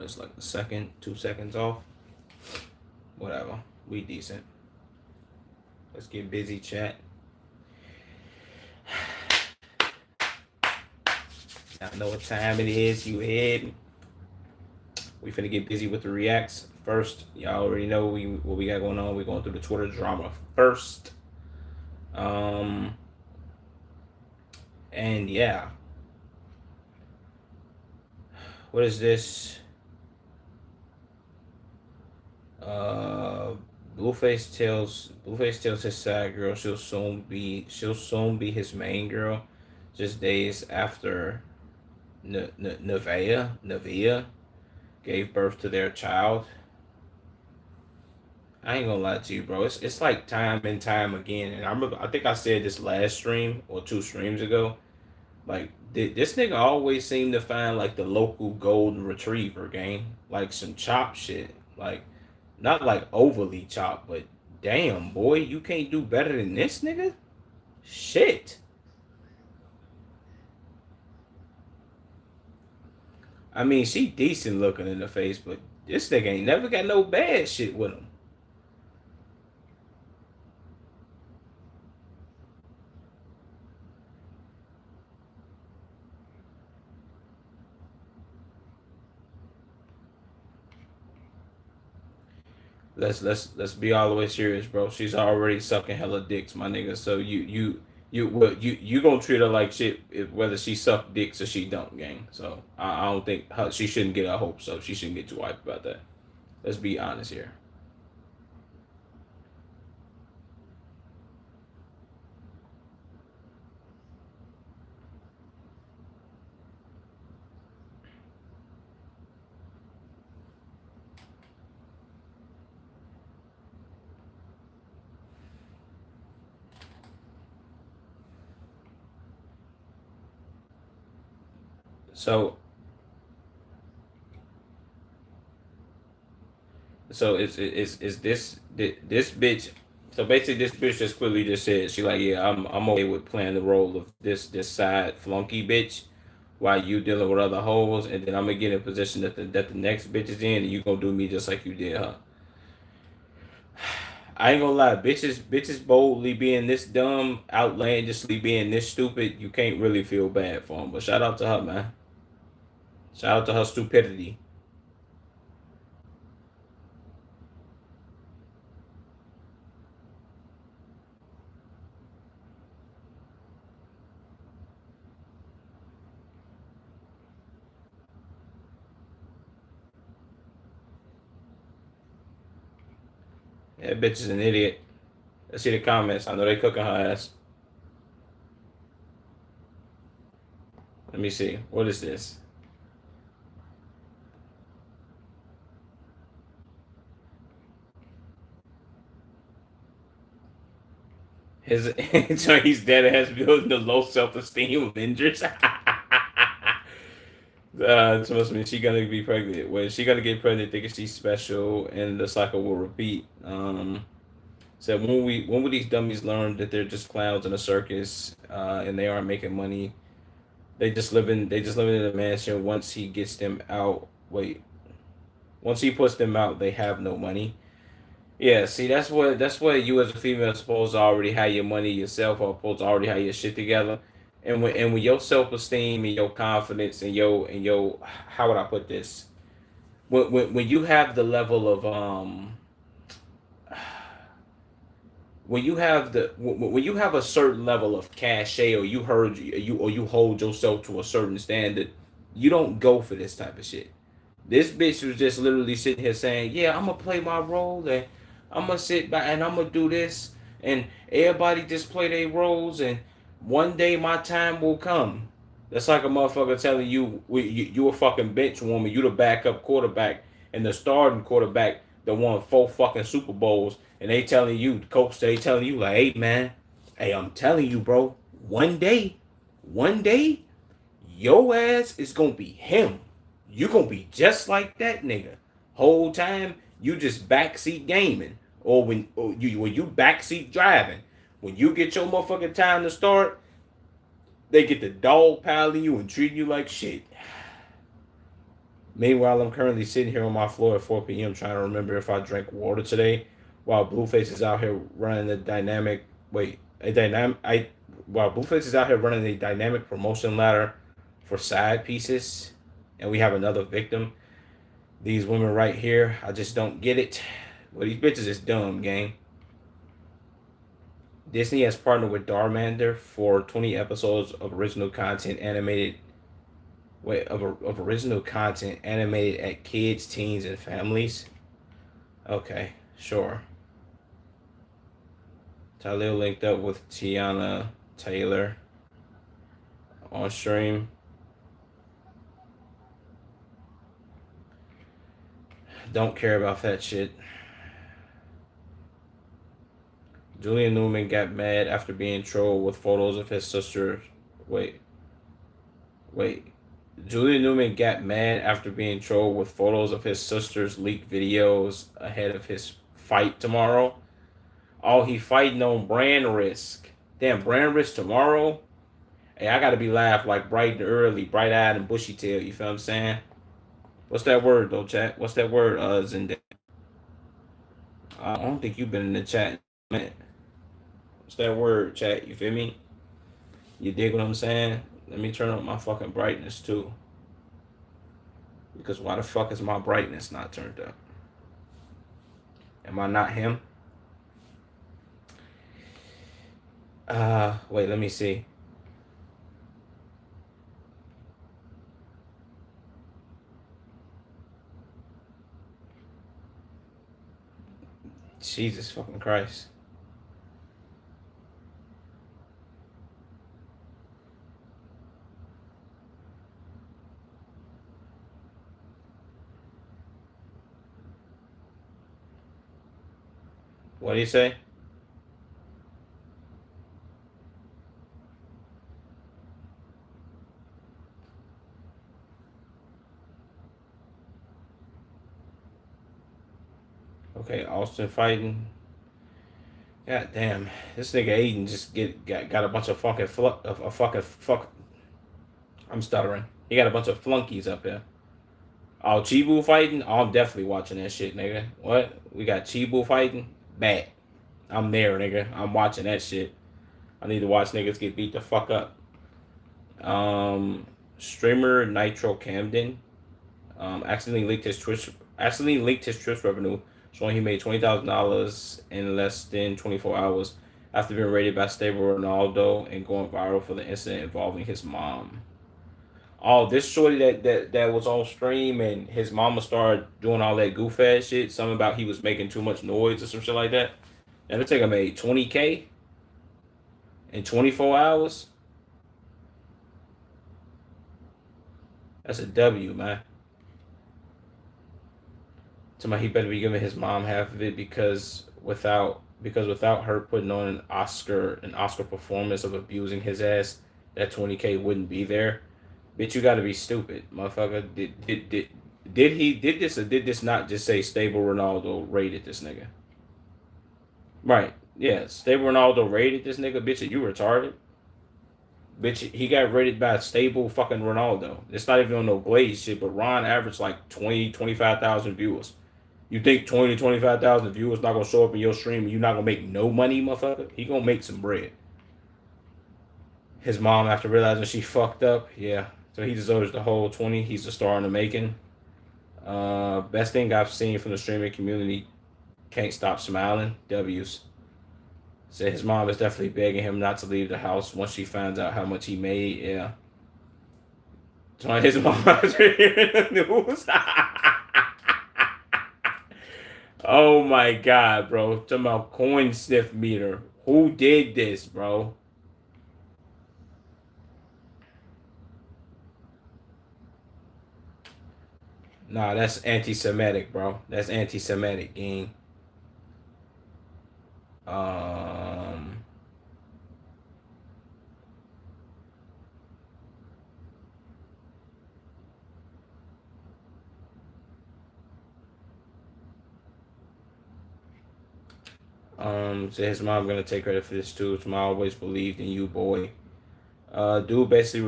It's like a second, 2 seconds off. Whatever. We decent. Let's get busy, chat. I know what time it is. You head. We finna get busy with the reacts first. Y'all already know what we got going on. We're going through the Twitter drama first. Um, and yeah, what is this? Uh, Blueface tells his side girl she'll soon be his main girl, just days after Nevaeh gave birth to their child. I ain't gonna lie to you, bro. It's like time and time again, and I think I said this last stream or 2 streams ago. Like this nigga always seem to find like the local golden retriever game, like some chop shit, like not like overly chop, but damn boy, you can't do better than this nigga. Shit. I mean, she decent looking in the face, but this nigga ain't never got no bad shit with him. Let's be all the way serious, bro. She's already sucking hella dicks, my nigga. So you gonna treat her like shit whether she suck dicks or she don't, gang. So I don't think she shouldn't get her hopes up. She shouldn't get too hyped about that. Let's be honest here. So so it's this bitch. So basically, this bitch just clearly just said she like, yeah, I'm okay with playing the role of this side flunky bitch while you dealing with other hoes, and then I'm gonna get in a position that the next bitch is in, and you gonna do me just like you did her. I ain't gonna lie, bitches boldly being this dumb, outlandishly being this stupid, you can't really feel bad for them. But shout out to her, man. Shout out to her stupidity. That bitch is an idiot. Let's see the comments. I know they cooking her ass. Let me see. What is this? His so he's dead ass building the low self esteem Avengers. So must mean she gonna be pregnant. When she gonna get pregnant, thinking she's special, and the cycle will repeat. So when will these dummies learn that they're just clowns in a circus, and they aren't making money? They just living in a mansion. Once he gets them out, once he puts them out, they have no money. Yeah, see, that's what you as a female are supposed to already have your money yourself, or supposed to already have your shit together. And when your self esteem and your confidence and your how would I put this? When you have the level of when you have a certain level of cachet, or you hold yourself to a certain standard, you don't go for this type of shit. This bitch was just literally sitting here saying, "Yeah, I'm gonna play my role, and I'm gonna sit back and I'm gonna do this, and everybody just play their roles, and one day my time will come." That's like a motherfucker telling you, you a fucking bench woman, you the backup quarterback, and the starting quarterback that won 4 fucking Super Bowls, and they telling you, the coach, they telling you like, "Hey man, hey, I'm telling you, bro, one day, your ass is gonna be him. You gonna be just like that nigga. Whole time you just backseat gaming, or when you backseat driving. When you get your motherfucking time to start, they get the dog piling you and treating you like shit." Meanwhile, I'm currently sitting here on my floor at 4 p.m. trying to remember if I drank water today, while Blueface is out here running a dynamic. Wait, a dynamic. While Blueface is out here running a dynamic promotion ladder for side pieces, and we have another victim. These women right here, I just don't get it. Well, these bitches is dumb, gang. Disney has partnered with Darmander for 20 episodes of original content animated. Wait, of original content animated at kids, teens, and families. Okay, sure. Talil linked up with Tiana Taylor on stream. Don't care about that shit. Julian Newman got mad after being trolled with photos of his sister. Wait, wait. Julian Newman got mad after being trolled with photos of his sister's leaked videos ahead of his fight tomorrow. Oh, he fighting on brand risk. Damn, brand risk tomorrow? Hey, I gotta be laughed like bright and early, bright eyed and bushy tail. You feel what I'm saying? What's that word though, chat? What's that word, Zinda? I don't think you've been in the chat, man. What's that word, chat? You feel me? You dig what I'm saying? Let me turn up my fucking brightness too. Because why the fuck is my brightness not turned up? Am I not him? Wait, let me see. Jesus fucking Christ. What do you say? Okay, Austin fighting. God damn, this nigga Aiden just got a bunch of fucking fuck. I'm stuttering. He got a bunch of flunkies up here. Oh, Chibu fighting? Oh, I'm definitely watching that shit, nigga. What? We got Chibu fighting? Bad. I'm there, nigga. I'm watching that shit. I need to watch niggas get beat the fuck up. Streamer Nitro Camden accidentally leaked his Twitch revenue, showing he made $20,000 in less than 24 hours after being raided by Stable Ronaldo and going viral for the incident involving his mom. Oh, this shorty that was on stream and his mama started doing all that goof ass shit. Something about he was making too much noise or some shit like that. And the nigga made 20K in 24 hours. That's a W, man. Somebody he better be giving his mom half of it because without her putting on an Oscar performance of abusing his ass, that 20K wouldn't be there. Bitch, you gotta be stupid, motherfucker. Did this or did this not just say Stable Ronaldo rated this nigga? Right. Yeah, Stable Ronaldo rated this nigga. Bitch, are you retarded? Bitch, he got rated by Stable fucking Ronaldo. It's not even on no Glaze shit, but Ron averaged like 25,000 viewers. You think 25,000 viewers not gonna show up in your stream and you not gonna make no money, motherfucker? He gonna make some bread. His mom, after realizing she fucked up, yeah. So he deserves the whole 20. He's a star in the making. Best thing I've seen from the streaming community. Can't stop smiling. W's. Said his mom is definitely begging him not to leave the house once she finds out how much he made. Yeah. So his mom is hearing the news. Oh my god, bro. Talking about coin sniff meter. Who did this, bro? Nah, that's anti-Semitic, bro. That's anti-Semitic, gang. Um, so his mom gonna take credit for this too. His mom always believed in you, boy. Dude basically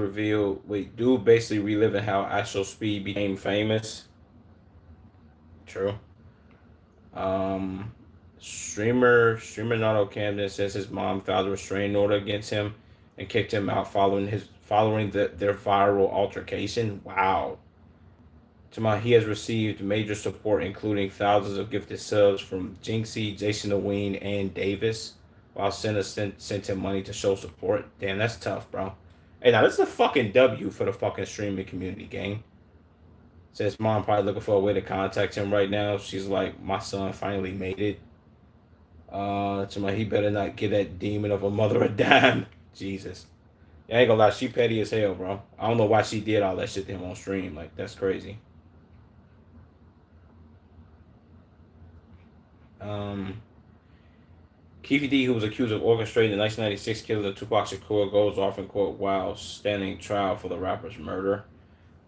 reliving how Astro Speed became famous. True. Um, streamer Naruto Camden says his mom filed a restraining order against him and kicked him out following their viral altercation. Wow. He has received major support, including thousands of gifted subs from Jinxie, Jason Oween, and Davis, while Senna sent him money to show support. Damn, that's tough, bro. Hey, now this is a fucking W for the fucking streaming community, gang. Says mom probably looking for a way to contact him right now. She's like, my son finally made it. He better not get that demon of a mother a dime. Jesus. Yeah, I ain't gonna lie, she petty as hell, bro. I don't know why she did all that shit to him on stream. Like, that's crazy. Um, Keefe D, who was accused of orchestrating the 1996 killing of Tupac Shakur, goes off in court while standing trial for the rapper's murder.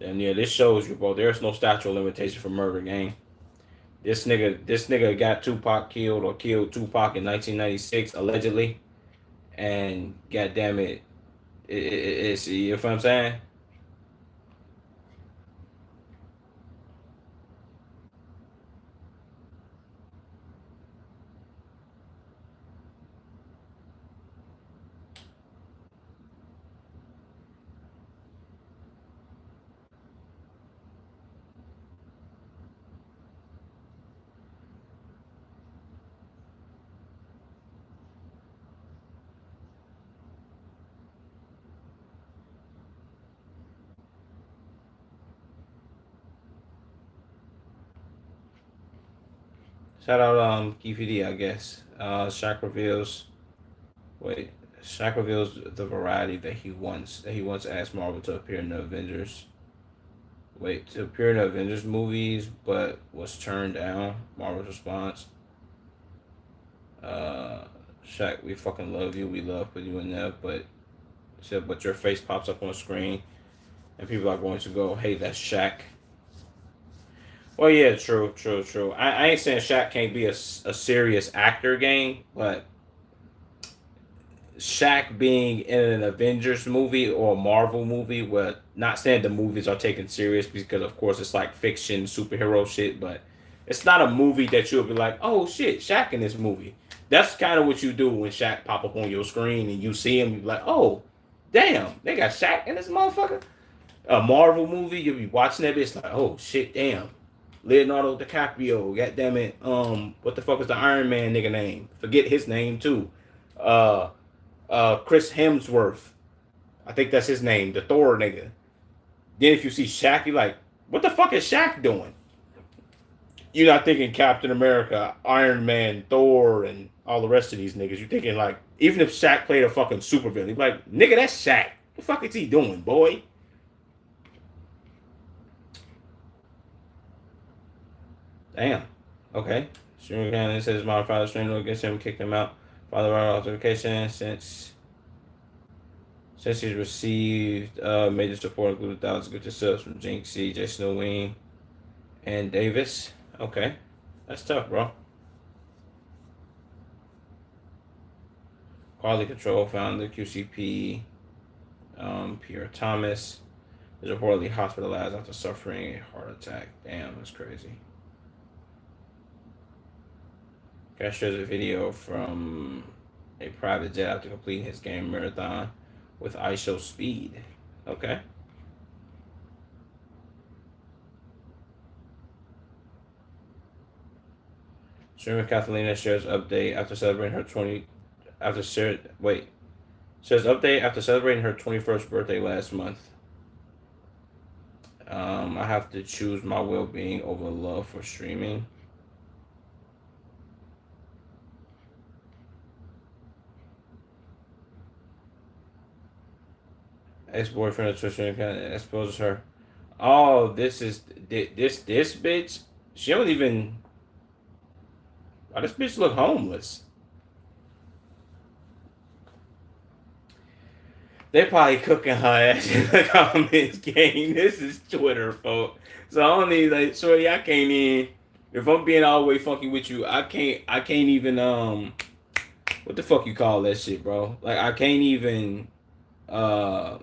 And yeah, this shows you, bro. There's no statute of limitation for murder, gang. This nigga got Tupac killed or killed Tupac in 1996 allegedly, and goddamn it's you know what I'm saying. Shout out Keefe D, I guess. Wait, Shaq reveals the variety that he once asked Marvel to appear in the Avengers. Wait, to appear in the Avengers movies, but was turned down. Marvel's response. Uh, Shaq, we fucking love you. We love putting you in there, but your face pops up on the screen, and people are going to go, "Hey, that's Shaq." Well, yeah, true. I ain't saying Shaq can't be a serious actor, game, but Shaq being in an Avengers movie or a Marvel movie, where not saying the movies are taken serious because of course it's like fiction superhero shit, but it's not a movie that you'll be like, oh shit, Shaq in this movie. That's kind of what you do when Shaq pop up on your screen and you see him, you be like, oh, damn, they got Shaq in this motherfucker. A Marvel movie, you'll be watching that bitch like, oh shit, damn. Leonardo DiCaprio, goddamn it. What the fuck is the Iron Man nigga name? Forget his name too. Uh, Chris Hemsworth. I think that's his name, the Thor nigga. Then if you see Shaq, you're like, what the fuck is Shaq doing? You're not thinking Captain America, Iron Man, Thor, and all the rest of these niggas. You're thinking like, even if Shaq played a fucking supervillain, you're like, nigga, that's Shaq. What the fuck is he doing, boy? Damn. Okay. Streamer Cannon says my father streamer against him, kicked him out. Father altercation since he's received major support, including thousands of gifted subs from Jinxie, Jason Oween, and Davis. Okay. That's tough, bro. Quality Control founder QCP, Pierre Thomas, is reportedly hospitalized after suffering a heart attack. Damn, that's crazy. Guy shows a video from a private jet after completing his game marathon with ISO speed. Okay. Streamer Catalina shares update after celebrating her 20 after share wait shares update after celebrating her 21st birthday last month. I have to choose my well-being over love for streaming. Ex-boyfriend of Twitch kind of exposes her. Oh, this bitch. She don't even. Oh, this bitch look homeless. They probably cooking her ass in the comments game. This is Twitter, folks. So I don't need like shorty. I can't even. If I'm being all the way funky with you, I can't. I can't even. What the fuck you call that shit, bro? Like I can't even. Uh,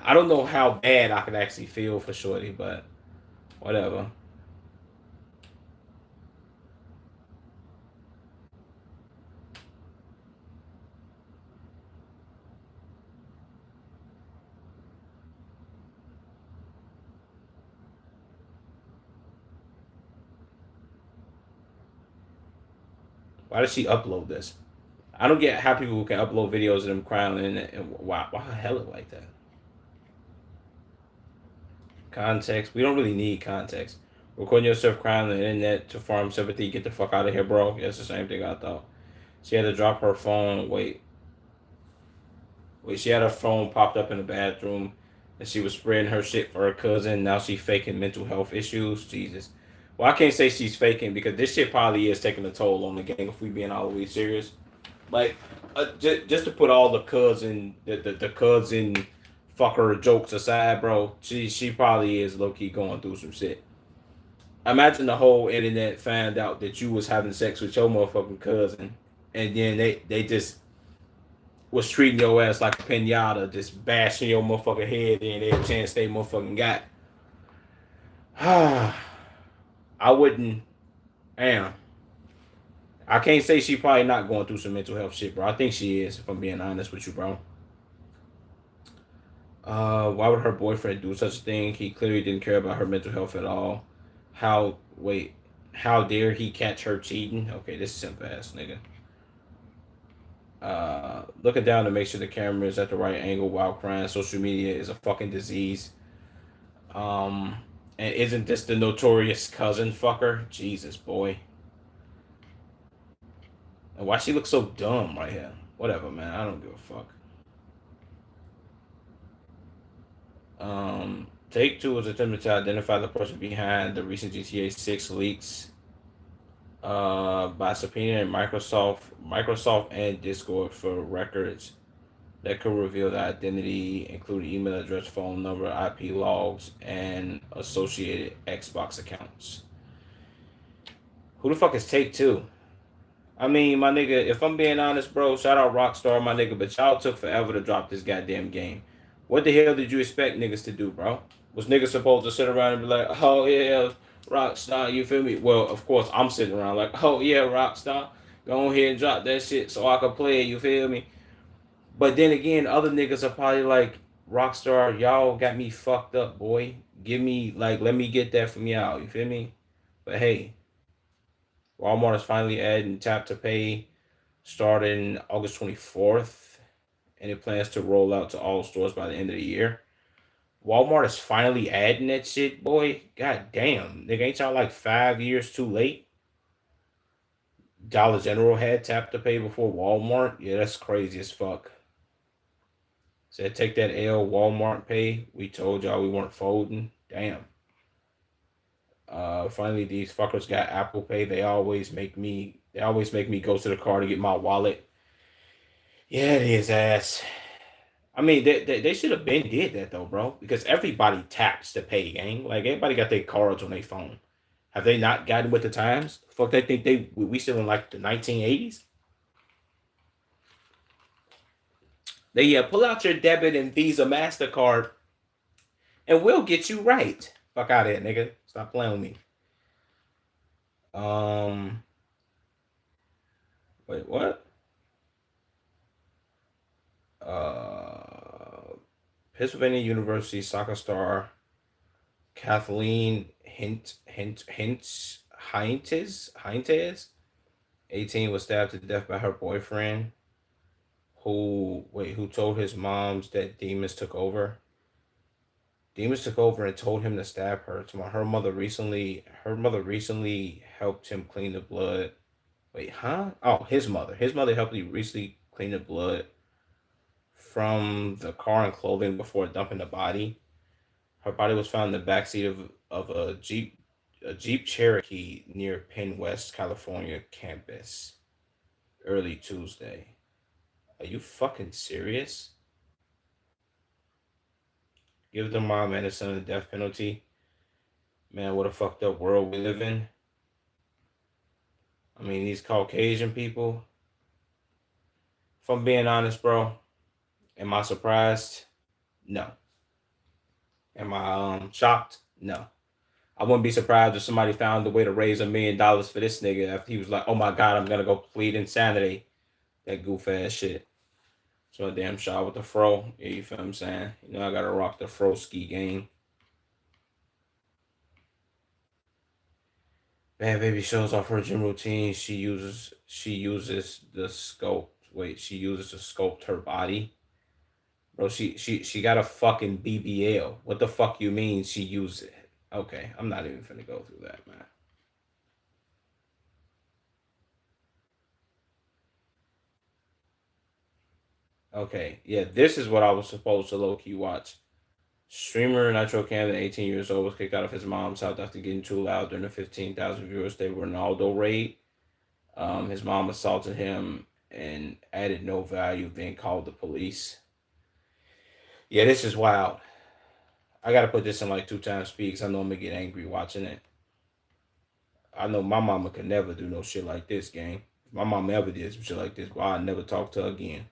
I don't know how bad I could actually feel for Shorty, but whatever. Why did she upload this? I don't get how people can upload videos of them crying and why the hell it like that? Context. We don't really need context. Recording yourself crying on the internet to farm sympathy. Get the fuck out of here, bro. That's the same thing I thought. She had to drop her phone. Wait. She had her phone popped up in the bathroom, and she was spreading her shit for her cousin. Now she faking mental health issues. Jesus. Well, I can't say she's faking because this shit probably is taking a toll on the gang. If we being all the way serious, like, just to put all the the cousin fucker jokes aside, bro. She probably is low key going through some shit. Imagine the whole internet found out that you was having sex with your motherfucking cousin, and then they just was treating your ass like a pinata, just bashing your motherfucking head in every chance they motherfucking got. I wouldn't. Damn. I can't say she probably not going through some mental health shit, bro. I think she is, if I'm being honest with you, bro. Why would her boyfriend do such a thing? He clearly didn't care about her mental health at all. How wait, how dare he catch her cheating? Okay, this is simple ass nigga. Looking down to make sure the camera is at the right angle while crying. Social media is a fucking disease. Um, and isn't this the notorious cousin fucker? Jesus, boy. And why she look so dumb right here? Whatever, man. I don't give a fuck. Take Two was attempting to identify the person behind the recent GTA 6 leaks by subpoenaing Microsoft and Discord for records that could reveal the identity, including email address, phone number, IP logs, and associated Xbox accounts. Who the fuck is Take Two? I mean, my nigga, if I'm being honest, bro, shout out Rockstar, my nigga, but y'all took forever to drop this goddamn game. What the hell did you expect niggas to do, bro? Was niggas supposed to sit around and be like, oh yeah, Rockstar, you feel me? Well, of course, I'm sitting around like, oh yeah, Rockstar, go ahead and drop that shit so I can play it, you feel me? But then again, other niggas are probably like, Rockstar, y'all got me fucked up, boy. Give me, like, let me get that from y'all, you feel me? But hey, Walmart is finally adding tap to pay starting August 24th, and it plans to roll out to all stores by the end of the year. Walmart is finally adding that shit, boy. God damn. Nigga, ain't y'all like 5 years too late? Dollar General had tap to pay before Walmart. Yeah, that's crazy as fuck. Said take that L, Walmart pay. We told y'all we weren't folding. Damn. Finally these fuckers got Apple Pay. They always make me go to the car to get my wallet. Yeah, it is ass. I mean, they should have been did that though, bro. Because everybody taps to pay, gang. Like everybody got their cards on their phone. Have they not gotten with the times? Fuck, they think we still in like the 1980s. They pull out your debit and Visa Mastercard, and we'll get you right. Fuck out of here, nigga. Stop playing with me. Um, wait, what? Uh, Pennsylvania University soccer star Kathleen Heintes, 18, was stabbed to death by her boyfriend, who told his moms that demons took over. Demons took over and told him to stab her. Her mother recently helped him clean the blood. Wait, huh? Oh, his mother. His mother helped him recently clean the blood from the car and clothing before dumping the body. Her body was found in the backseat of a Jeep Cherokee near Penn West, California campus early Tuesday. Are you fucking serious? Give the mom and the son the death penalty? Man, what a fucked up world we live in. I mean, these Caucasian people. If I'm being honest, bro, am I surprised? No. Am I shocked? No. I wouldn't be surprised if somebody found a way to raise $1 million for this nigga after he was like, "Oh my god, I'm gonna go plead insanity." That goof ass shit. So a damn shot with the fro. Yeah, you feel what I'm saying? You know I gotta rock the fro ski game. Bad baby shows off her gym routine. She uses the sculpt. Wait, she uses to sculpt her body. Bro, she got a fucking BBL. What the fuck you mean she used it? Okay, I'm not even finna go through that, man. Okay, yeah, this is what I was supposed to low key watch. Streamer Nitro Camden, 18 years old, was kicked out of his mom's house after getting too loud during the 15,000 viewers They were Ronaldo raid. His mom assaulted him and added no value, then called the police. Yeah, this is wild. I gotta put this in like 2 times speed because I know I'm gonna get angry watching it. I know my mama could never do no shit like this, gang. If my mama ever did some shit like this, well, I'd never talk to her again.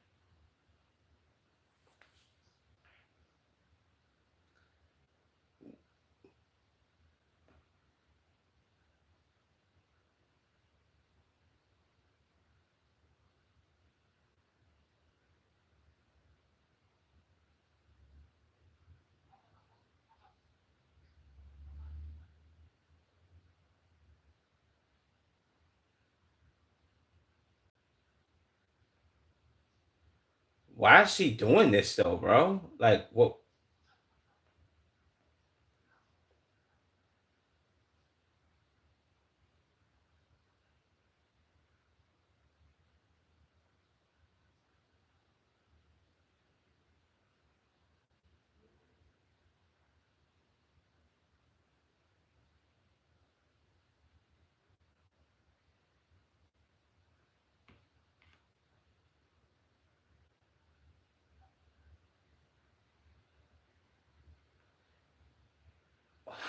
Why is she doing this though, bro? Like, what?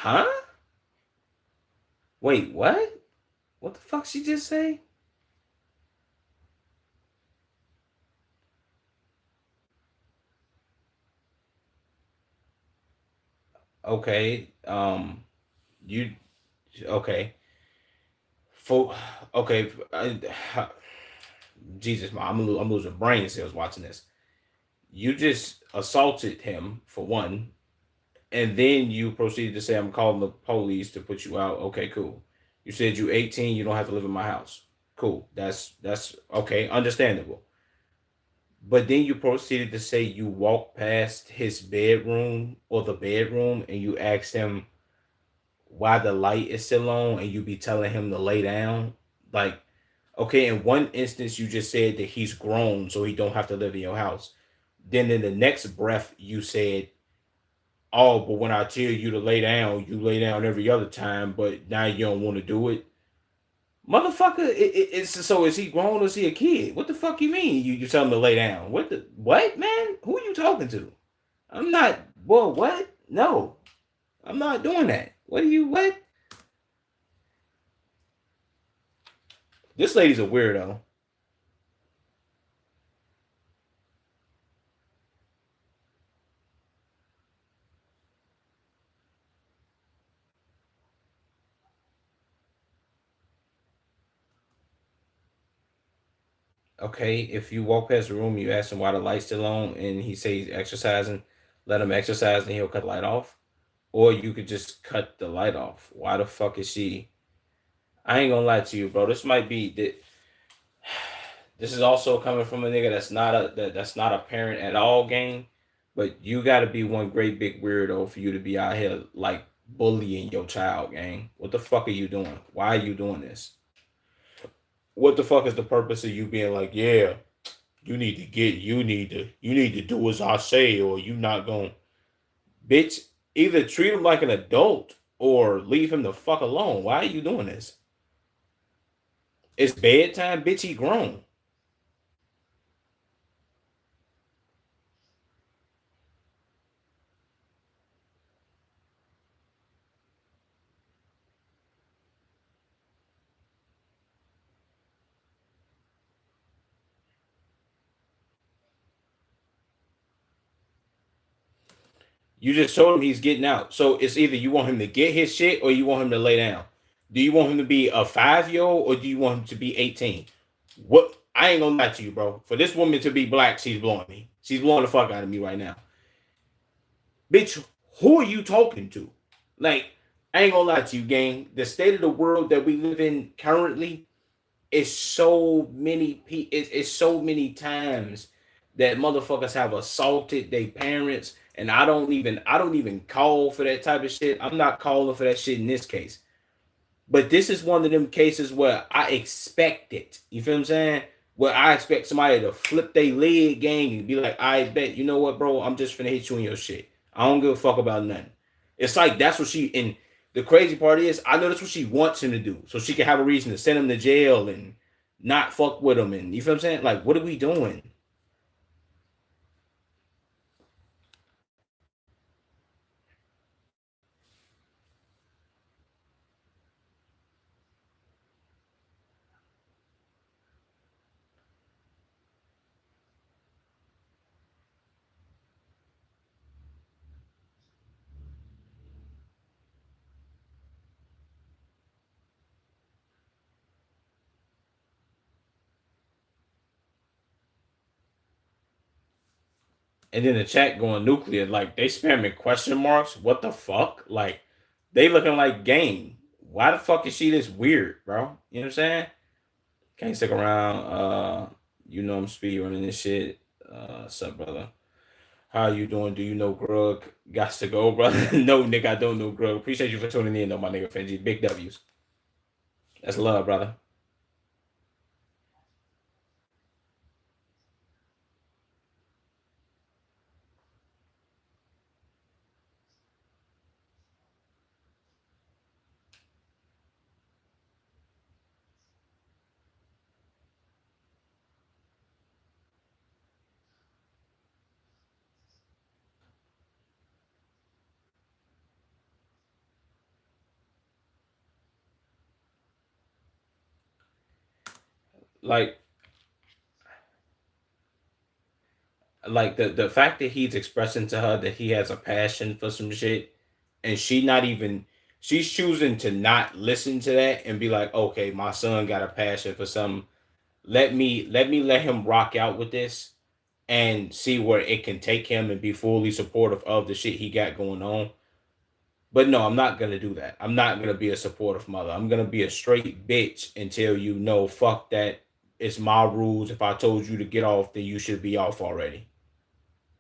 Huh? Wait, what? What the fuck she just say? Okay, you okay? For okay, Jesus, man, I'm losing brain cells watching this. You just assaulted him for one, and then you proceeded to say, "I'm calling the police to put you out." Okay, cool. You said you 18, you don't have to live in my house. Cool. That's okay, understandable. But then you proceeded to say you walked past his bedroom or the bedroom and you asked him why the light is still on and you be telling him to lay down. Like, okay, in one instance you just said that he's grown so he don't have to live in your house. Then in the next breath you said, "Oh, but when I tell you to lay down, you lay down every other time, but now you don't want to do it." Motherfucker, it's so is he grown or is he a kid? What the fuck you mean? You tell him to lay down. What, man? Who are you talking to? I'm not boy, what? No. I'm not doing that. What? This lady's a weirdo. Okay, if you walk past the room, you ask him why the light's still on, and he says he's exercising, let him exercise, and he'll cut the light off. Or you could just cut the light off. Why the fuck is she? I ain't gonna lie to you, bro. This might be that. This is also coming from a nigga that's not a parent at all, gang. But you got to be one great big weirdo for you to be out here like bullying your child, gang. What the fuck are you doing? Why are you doing this? What the fuck is the purpose of you being like, yeah, you need to do as I say, or you not going, bitch. Either treat him like an adult or leave him the fuck alone. Why are you doing this? It's bedtime, bitch. He grown. You just told him he's getting out. So it's either you want him to get his shit or you want him to lay down. Do you want him to be a 5 year old or do you want him to be 18? What I ain't gonna lie to you, bro. For this woman to be black, she's blowing me. She's blowing the fuck out of me right now. Bitch, who are you talking to? Like, I ain't gonna lie to you, gang. The state of the world that we live in currently is so many it's so many times that motherfuckers have assaulted their parents, and I don't even call for that type of shit. I'm not calling for that shit in this case. But this is one of them cases where I expect it. You feel what I'm saying? Where I expect somebody to flip their leg gang and be like, I bet, you know what, bro? I'm just finna hit you in your shit. I don't give a fuck about nothing. It's like that's what she and the crazy part is I know that's what she wants him to do. So she can have a reason to send him to jail and not fuck with him. And you feel what I'm saying? Like, what are we doing? And then the chat going nuclear, like they spamming question marks. What the fuck? Like they looking like game. Why the fuck is she this weird, bro? You know what I'm saying? Can't stick around. You know I'm speed running this shit. What's up, brother? How you doing? Do you know Grug? Got to go, brother. No, nigga, I don't know Grug. Appreciate you for tuning in, though, my nigga Fenji. Big W's. That's love, brother. Like, like the fact that he's expressing to her that he has a passion for some shit, and she's choosing to not listen to that and be like, okay, my son got a passion for some. Let him rock out with this and see where it can take him and be fully supportive of the shit he got going on. But no, I'm not gonna do that. I'm not gonna be a supportive mother. I'm gonna be a straight bitch until you know, fuck that. It's my rules. If I told you to get off, then you should be off already.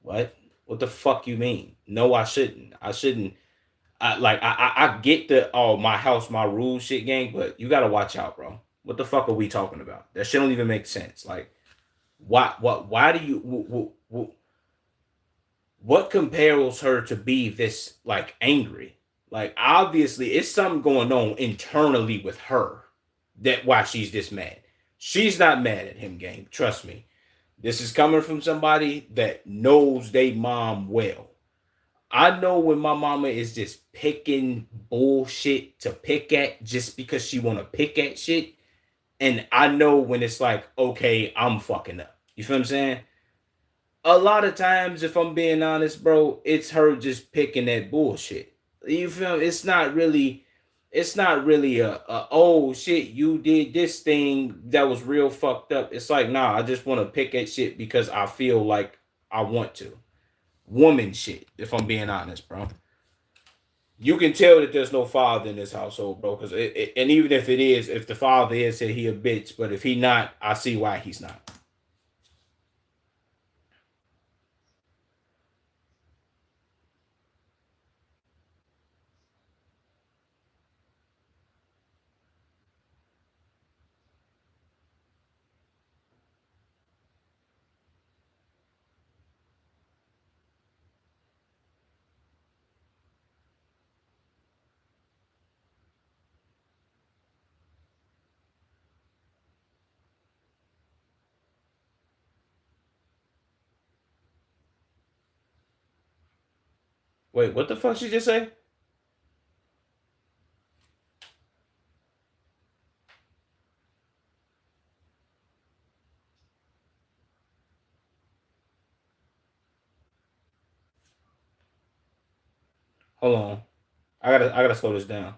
What? What the fuck you mean? No, I shouldn't. I shouldn't. I get the oh my house my rules shit gang, but you gotta watch out, bro. What the fuck are we talking about? That shit don't even make sense. Like why do you what compels her to be this like angry? Like obviously it's something going on internally with her that why she's this mad. She's not mad at him, gang. Trust me. This is coming from somebody that knows they mom well. I know when my mama is just picking bullshit to pick at just because she want to pick at shit, and I know when it's like, okay, I'm fucking up. You feel what I'm saying? A lot of times, if I'm being honest, bro, it's her just picking that bullshit. You feel me? It's not really a oh shit, you did this thing that was real fucked up. It's like, nah, I just want to pick at shit because I feel like I want to. Woman shit, if I'm being honest, bro. You can tell that there's no father in this household, bro. Because and even if it is, if the father is, said he a bitch, but if he not, I see why he's not. Wait, what the fuck she just say? Hold on. I gotta slow this down.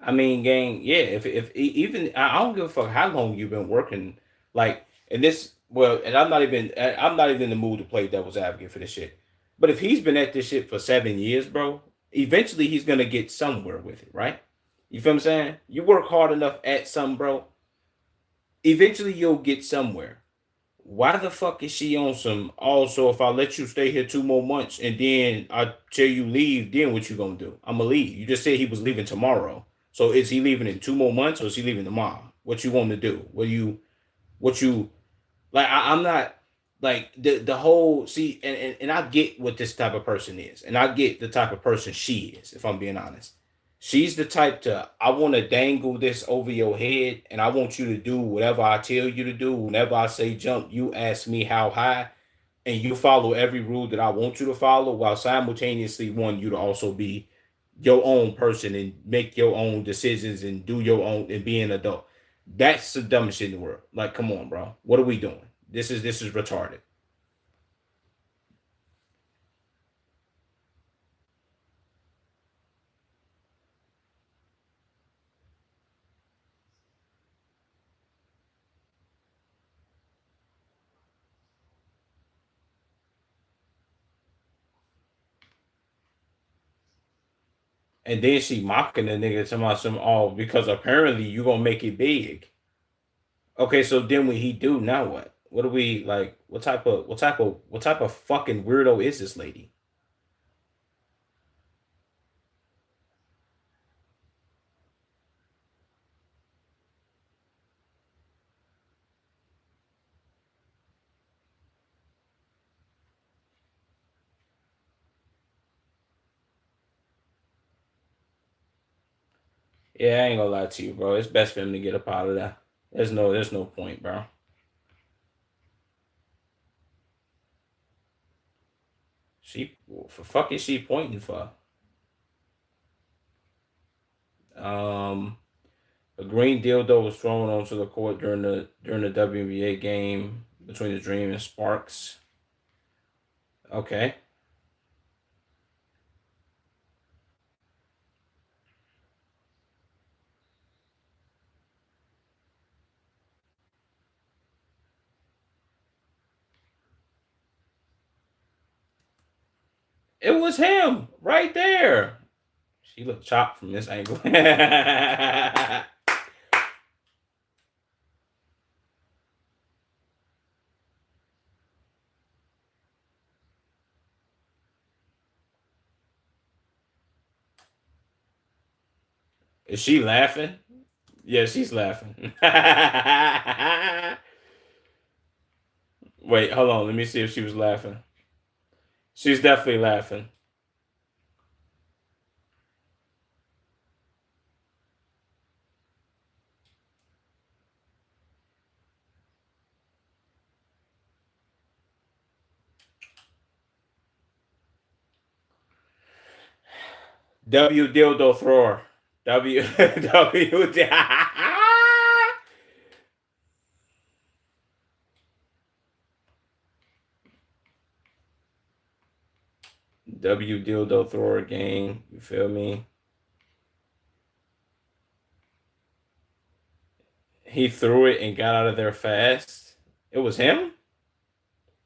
I mean, gang, yeah. Even I don't give a fuck how long you've been working, like, and this. Well, and I'm not even in the mood to play devil's advocate for this shit. But if he's been at this shit for 7 years, bro, eventually he's gonna get somewhere with it, right? You feel what I'm saying? You work hard enough at something, bro. Eventually you'll get somewhere. Why the fuck is she on some? Also, if I let you stay here 2 more months and then I tell you leave, then what you gonna do? I'm gonna leave. You just said he was leaving tomorrow. So is he leaving in 2 more months or is he leaving tomorrow? What you want to do? What you like? I'm not like the whole see, and I get what this type of person is, and I get the type of person she is. If I'm being honest, she's the type to I want to dangle this over your head, and I want you to do whatever I tell you to do. Whenever I say jump, you ask me how high, and you follow every rule that I want you to follow, while simultaneously wanting you to also be your own person and make your own decisions and do your own and be an adult. That's the dumbest shit in the world. Like, come on, bro. What are we doing? This is retarded. And then she mocking the nigga to my some all because apparently you gonna make it big. Okay, so then when he do, now what? What do we like? What type of fucking weirdo is this lady? Yeah, I ain't gonna lie to you, bro. It's best for him to get up out of there. There's no point, bro. She for fuck is she pointing for? Um, a green dildo was thrown onto the court during the WNBA game between the Dream and Sparks. Okay, it was him right there. She looked chopped from this angle. Is she laughing? Yeah, she's laughing. Wait, hold on. Let me see if she was laughing. She's definitely laughing. W dildo thrower. W W W dildo thrower game. You feel me? He threw it and got out of there fast. It was him.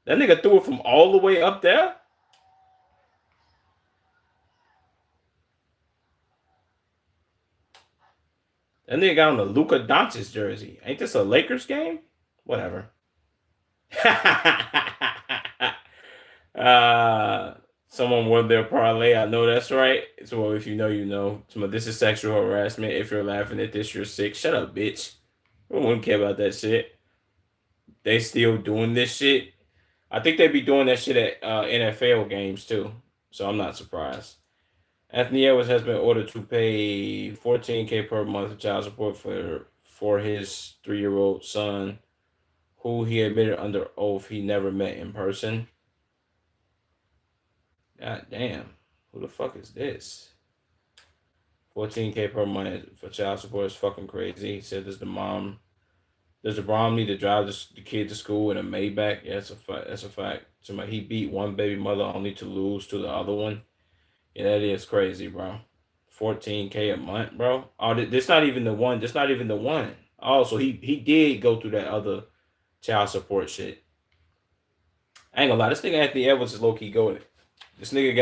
That nigga threw it from all the way up there. That nigga got on the Luka Doncic jersey. Ain't this a Lakers game? Whatever. uh, someone won their parlay. I know that's right. So if you know, you know. So this is sexual harassment. If you're laughing at this, you're sick. Shut up, bitch. I wouldn't care about that shit. They still doing this shit. I think they be doing that shit at NFL games too. So I'm not surprised. Anthony Edwards has been ordered to pay 14K per month of child support for his 3-year-old son, who he admitted under oath he never met in person. God damn. Who the fuck is this? 14K per month for child support is fucking crazy. He said, does the mom need to drive the kid to school in a Maybach? Yeah, that's a fact. That's a fact. Somebody, he beat one baby mother only to lose to the other one. Yeah, that is crazy, bro. 14K a month, bro. Oh, this not even the one. This not even the one. Oh, so he did go through that other child support shit. I ain't gonna lie, this nigga Anthony Edwards is low key goaded. This nigga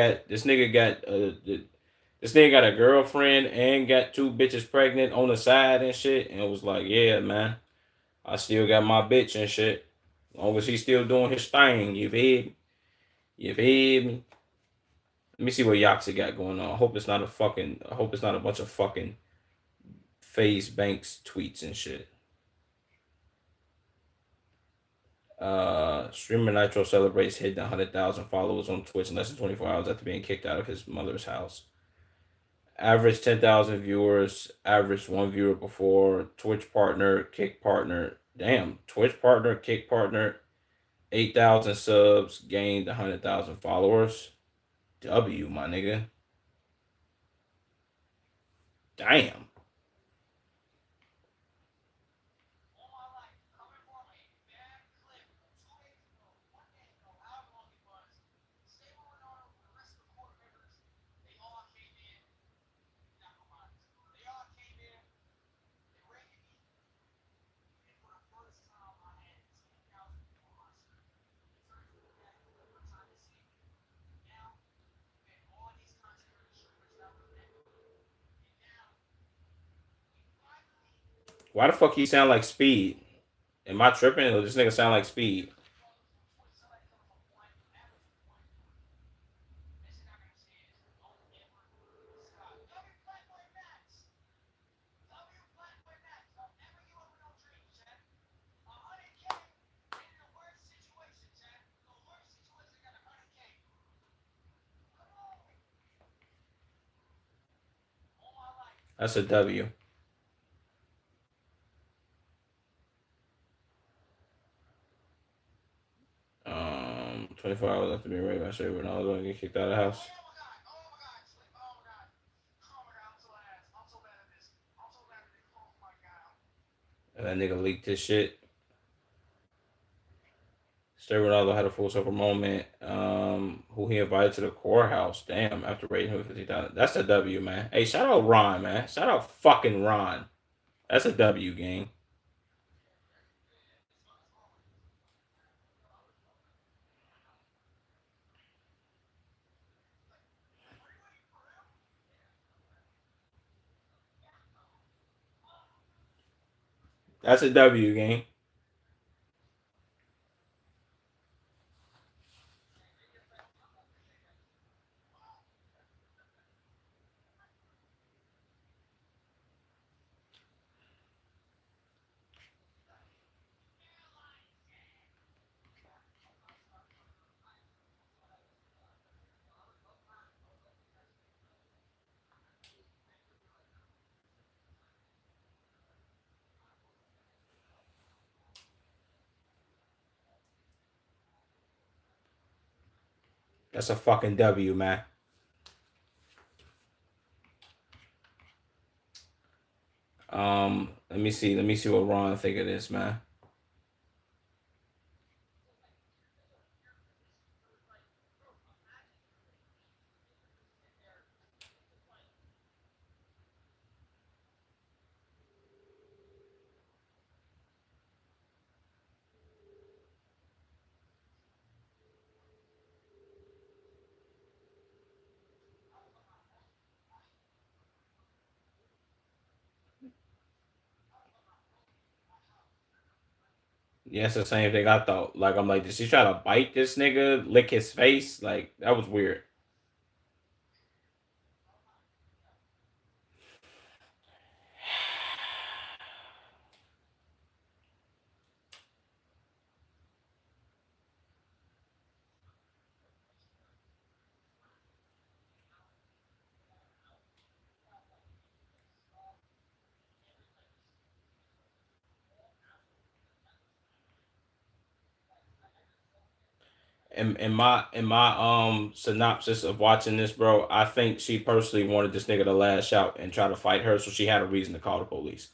got a girlfriend and got two bitches pregnant on the side and shit, and it was like, yeah, man, I still got my bitch and shit. As long as he's still doing his thing, you feel me? You feel me? Let me see what Yoxie got going on. I hope it's not a bunch of fucking FaZe Banks tweets and shit. Streamer Nitro celebrates hitting 100,000 followers on Twitch in less than 24 hours after being kicked out of his mother's house. Average 10,000 viewers, average one viewer before. Twitch partner, kick partner. Damn, Twitch partner, kick partner. 8,000 subs, gained 100,000 followers. W, my nigga. Damn. Why the fuck he sound like Speed? Am I tripping? Or this nigga sound like Speed? That's a W. 24 hours after being raped by Shay Ronaldo and get kicked out of the house. And that nigga leaked his shit. Stay Ronaldo had a full circle moment. Who he invited to the courthouse. Damn, after rating him 50,000. That's a W, man. Hey, shout out Ron, man. Shout out fucking Ron. That's a W, gang. That's a W, gang. That's a fucking W, man. Let me see. Let me see what Ron think of this, man. Yeah, it's the same thing I thought. Like, I'm like, did she try to bite this nigga, lick his face? Like, that was weird. In my synopsis of watching this, bro, I think she personally wanted this nigga to lash out and try to fight her, so she had a reason to call the police.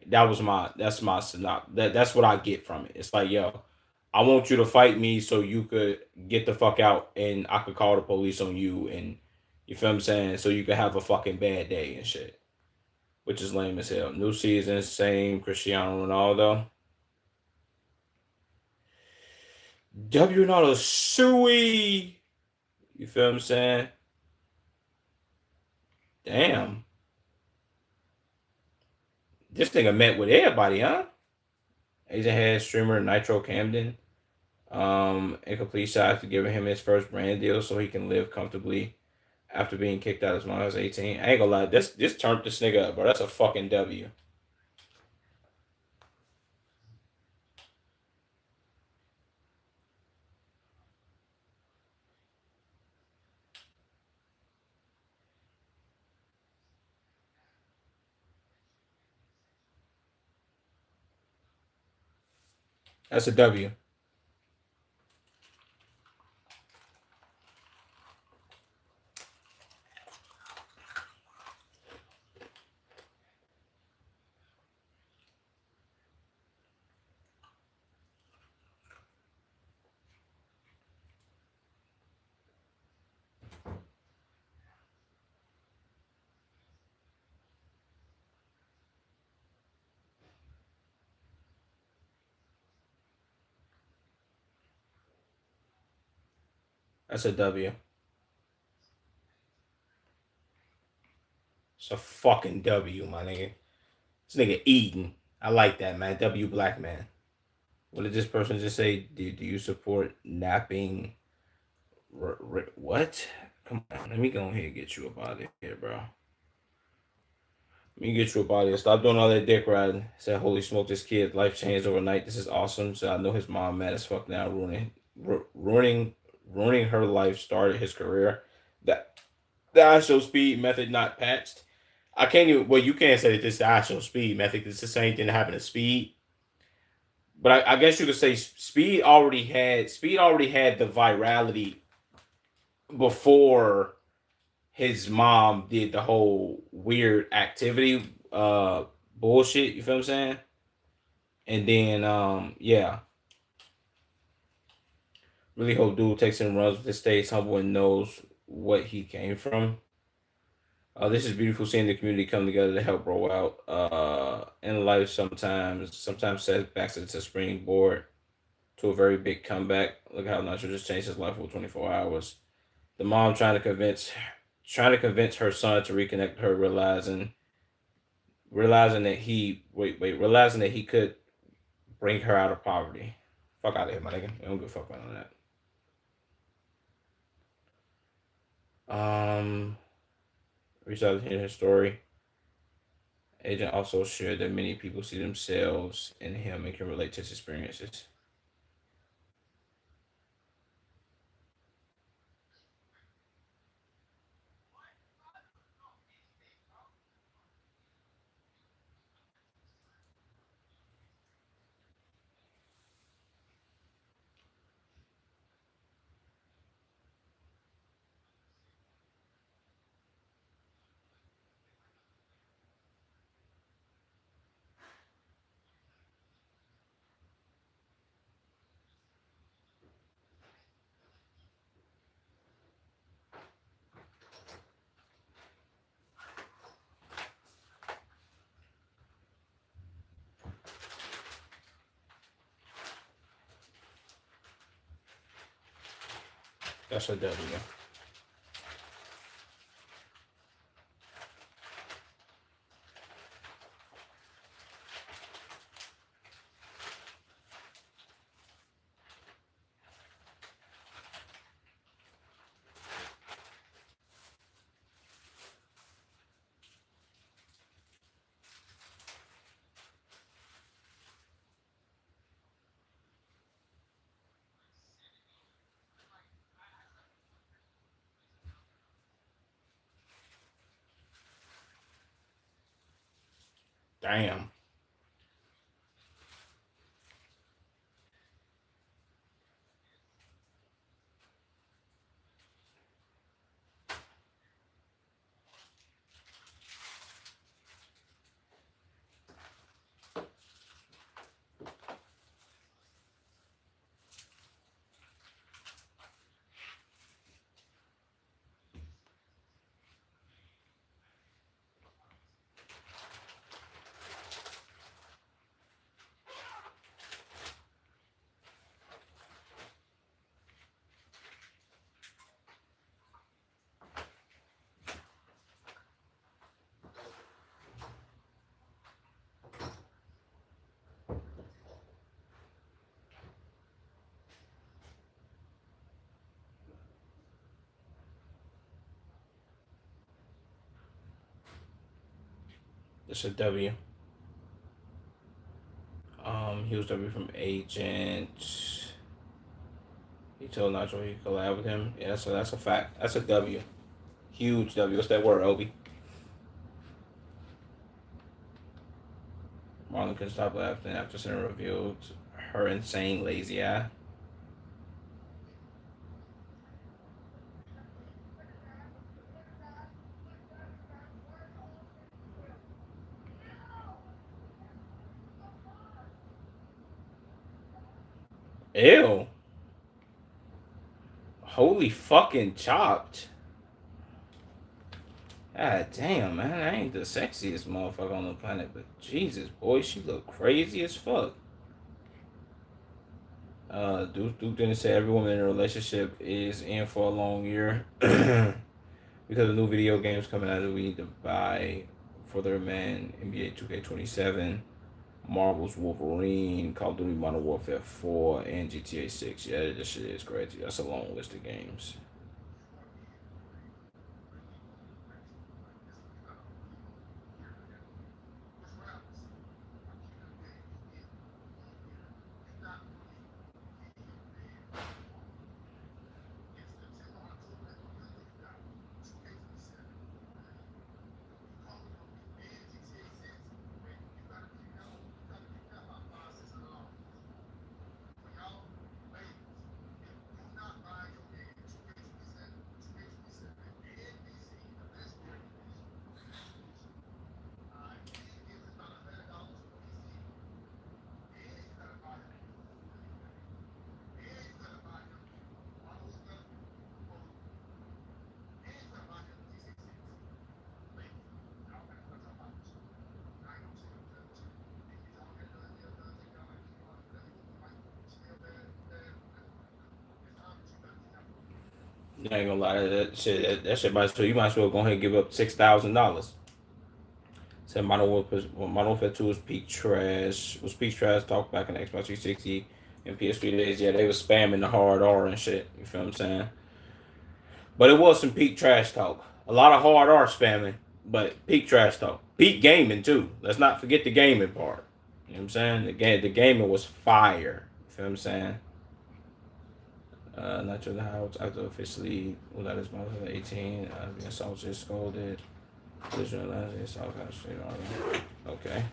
That's my synopsis. That's what I get from it. It's like, yo, I want you to fight me so you could get the fuck out and I could call the police on you and you feel what I'm saying? So you could have a fucking bad day and shit. Which is lame as hell. New season, same Cristiano Ronaldo. W Ronaldo Sui. You feel what I'm saying? Damn. This nigga met with everybody, huh? Asian head streamer Nitro Camden. Incomplete shot after giving him his first brand deal so he can live comfortably after being kicked out as long as 18. I ain't gonna lie, this turned this nigga up, bro. That's a fucking W. That's a W. That's a W. It's a fucking W, my nigga. This nigga eating. I like that, man. W black man. What did this person just say? Do you support napping? What? Come on, let me go ahead and get you up out of here, bro. Let me get you up out of here. Stop doing all that dick riding. Said, holy smoke, this kid life changed overnight. This is awesome. So I know his mom mad as fuck now, ruining her life. Started his career. That the ISO speed method not patched. I can't even. Well, you can't say that this is the ISO speed method. It's the same thing that happened to speed. But I guess you could say speed already had the virality before his mom did the whole weird activity bullshit, you feel what I'm saying? And then yeah, really hope dude takes and runs with the stays humble and knows what he came from. This is beautiful seeing the community come together to help roll out. In life, sometimes setbacks it's a springboard to a very big comeback. Look how Nacho just changed his life for 24 hours. The mom trying to convince her son to reconnect with her, realizing that realizing that he could bring her out of poverty. Fuck out of here, my nigga. I don't give a fuck about that. Um, reached out to hear his story. Agent also shared that many people see themselves in him and can relate to his experiences. That's a W. Damn. It's a W. He was W from Agent. He told Nacho he could collab with him. Yeah, so that's a fact. That's a W. Huge W. What's that word, Obi? Marlon couldn't stop laughing after Center revealed her insane lazy eye. Ew. Holy fucking chopped. God damn, man. I ain't the sexiest motherfucker on the planet, but Jesus, boy, she look crazy as fuck. Duke didn't say every woman in a relationship is in for a long year because of new video games coming out that we need to buy for their man. NBA 2K27, Marvel's Wolverine, Call of Duty Modern Warfare 4, and GTA 6. Yeah, this shit is crazy. That's a long list of games. I ain't gonna lie, that shit might as well, you might as well go ahead and give up $6,000. Said Modern Warfare 2 was peak trash. Was peak trash talk back in Xbox 360 and PS3 days. Yeah, they was spamming the hard R and shit. You feel what I'm saying? But it was some peak trash talk. A lot of hard R spamming, but peak trash talk. Peak gaming too. Let's not forget the gaming part. You know what I'm saying? The gaming was fire. You feel what I'm saying? Not sure how it's after officially without his mouth at 18, being assaulted, scolded, visualizing, assault kind of straight on. Okay.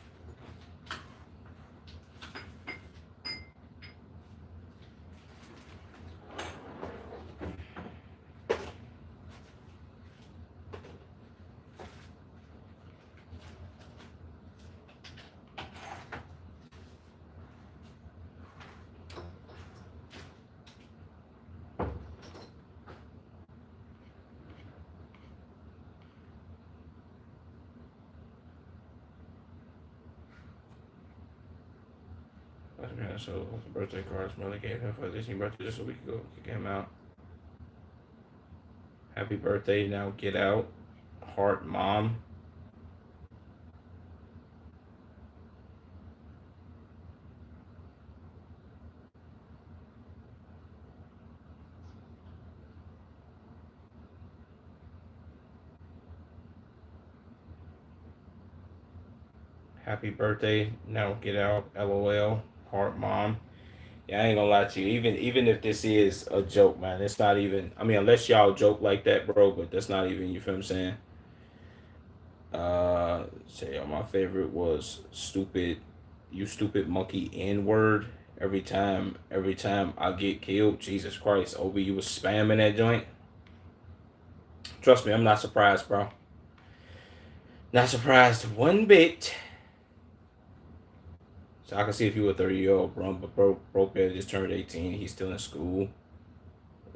So the birthday cards Merlin gave him for his Disney birthday just a week ago. Kick him out. Happy birthday, now get out. Heart mom. Happy birthday, now get out. LOL. Heart mom. Yeah, I ain't gonna lie to you. Even if this is a joke, man, it's not even. I mean, unless y'all joke like that, bro. But that's not even. You feel what I'm saying? Say my favorite was stupid. You stupid monkey N word. Every time I get killed, Jesus Christ, Obi, you was spamming that joint. Trust me, I'm not surprised, bro. Not surprised one bit. So I can see if you were a 30-year-old, bro, but broke that just turned 18. He's still in school.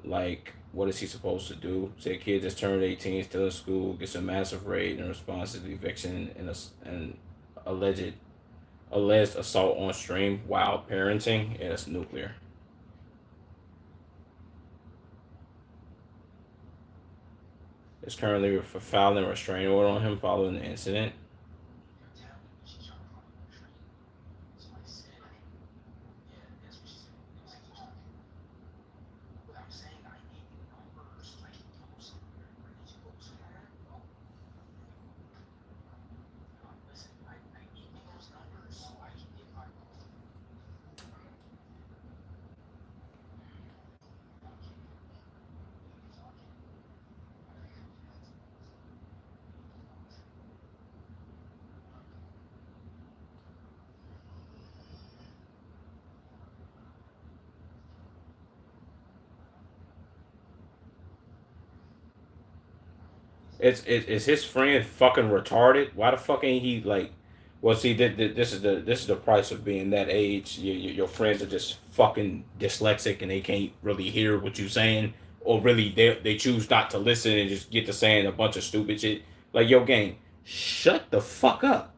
Like, what is he supposed to do? Say a kid just turned 18, still in school, gets a massive raid in response to the eviction and an alleged assault on stream while parenting. Yeah, that's nuclear. Is currently filing a restraining order on him following the incident. Is his friend fucking retarded? Why the fuck ain't he like? Well, see, this is the price of being that age. Your friends are just fucking dyslexic and they can't really hear what you're saying, or really they choose not to listen and just get to saying a bunch of stupid shit. Like, yo, gang, shut the fuck up.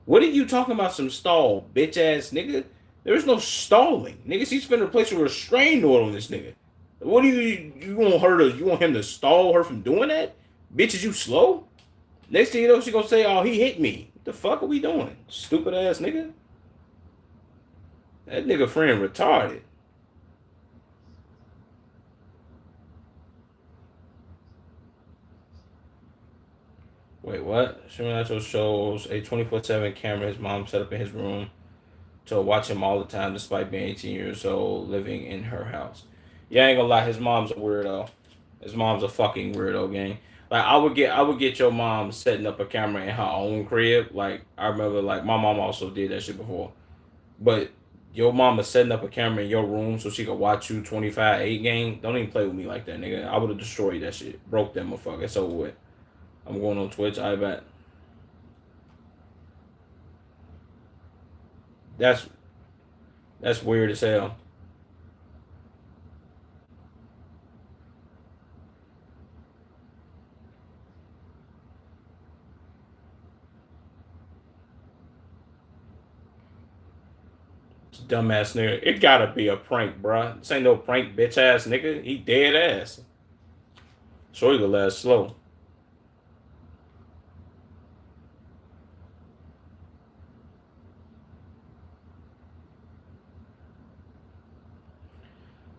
What are you talking about? Some stall, bitch ass nigga. There's no stalling, nigga. She's finna place a restraining order on this nigga. What do you want her to? You want him to stall her from doing that? Bitch, is you slow? Next thing you know, she gonna say, "Oh, he hit me." What the fuck are we doing? Stupid ass nigga. That nigga friend retarded. Wait, what? Supernatural shows a 24/7 camera his mom set up in his room to watch him all the time, despite being 18 years old, living in her house. Yeah, I ain't gonna lie, his mom's a weirdo. His mom's a fucking weirdo, gang. Like I would get your mom setting up a camera in her own crib. Like I remember, like my mom also did that shit before. But your mama setting up a camera in your room so she could watch you 25-8 game. Don't even play with me like that, nigga. I would have destroyed that shit. Broke that motherfucker. It's over with. I'm going on Twitch. I bet. That's that's weird as hell. Dumbass nigga. It gotta be a prank, bruh. This ain't no prank, bitch ass nigga. He dead ass. Shorty the last slow.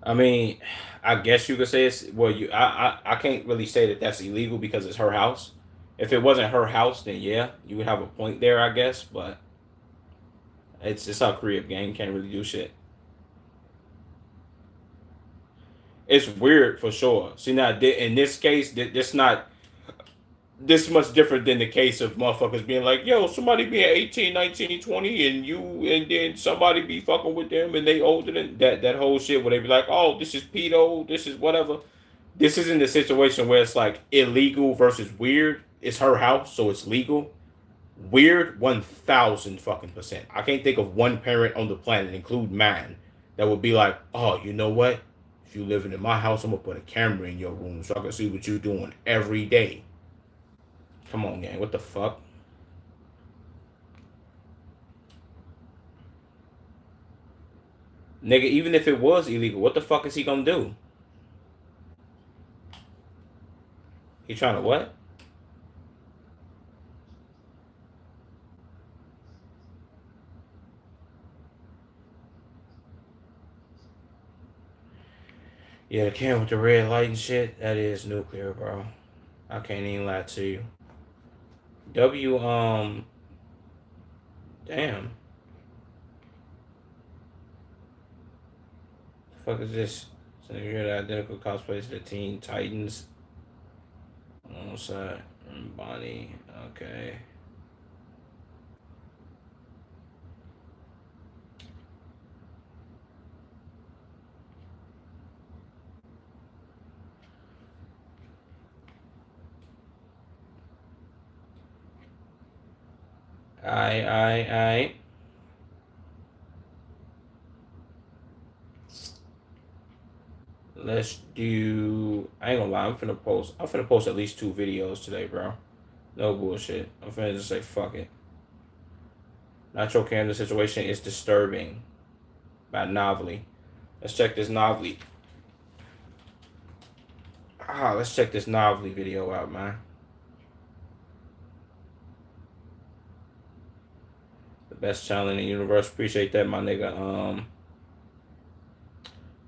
I mean, I guess you could say it's well. I can't really say that that's illegal because it's her house. If it wasn't her house, then yeah, you would have a point there, I guess. But it's our crib game. Can't really do shit. It's weird for sure. See now, in this case, this not this much different than the case of motherfuckers being like, yo, somebody being 18, 19, 20, and you and then somebody be fucking with them and they older than that whole shit where they be like, oh, this is pedo, this is whatever. This isn't the situation where it's like illegal versus weird. It's her house, so it's legal. Weird 1,000 fucking percent. I can't think of one parent on the planet, include mine, that would be like, oh, you know what? If you living in my house, I'm gonna put a camera in your room so I can see what you're doing every day. Come on, gang. What the fuck? Nigga, even if it was illegal, what the fuck is he gonna do? He trying to what? Yeah, the can with the red light and shit, that is nuclear, bro. I can't even lie to you. W, damn. The fuck is this? So you're the identical cosplays to the Teen Titans. Alongside Bonnie. Okay. I. Let's do. I ain't gonna lie. I'm finna post. I'm finna post at least 2 videos today, bro. No bullshit. I'm finna just say fuck it. Nacho Camden situation is disturbing. By Novelly. Let's check this Novelly. Let's check this Novelly video out, man. The best channel in the universe. Appreciate that, my nigga.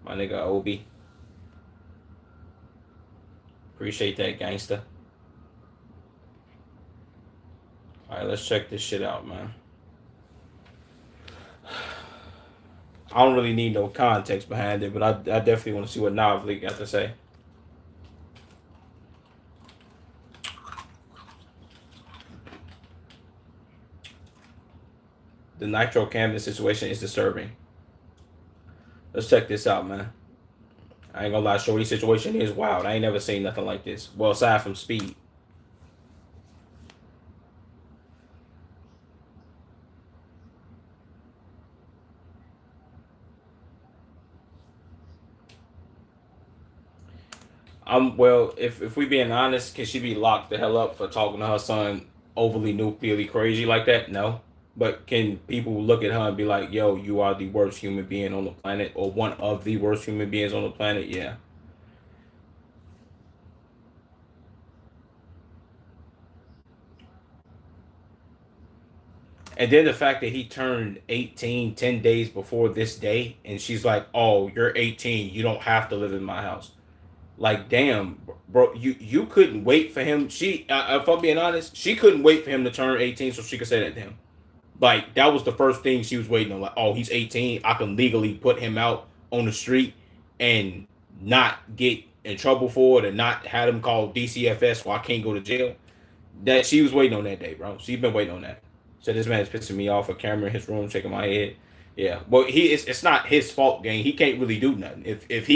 My nigga Obi. Appreciate that, gangster. All right, let's check this shit out, man. I don't really need no context behind it, but I definitely want to see what Novelly got to say. The Nitro Camden situation is disturbing. Let's check this out, man. I ain't gonna lie, Shorty situation is wild. I ain't never seen nothing like this. Well, aside from Speed. Well, if we being honest, can she be locked the hell up for talking to her son overly nuclearly crazy like that? No. But can people look at her and be like, "Yo, you are the worst human being on the planet, or one of the worst human beings on the planet"? Yeah. And then the fact that he turned 18 10 days before this day, and she's like, "Oh, you're 18. You don't have to live in my house." Like, damn, bro, you couldn't wait for him. If I'm being honest, she couldn't wait for him to turn 18 so she could say that to him. Like, that was the first thing she was waiting on. Like, oh, he's 18. I can legally put him out on the street and not get in trouble for it, and not have him call DCFS so I can't go to jail. That she was waiting on that day, bro. She's been waiting on that. So this man is pissing me off. A camera in his room, shaking my head. Yeah, well, it's not his fault, gang. He can't really do nothing. If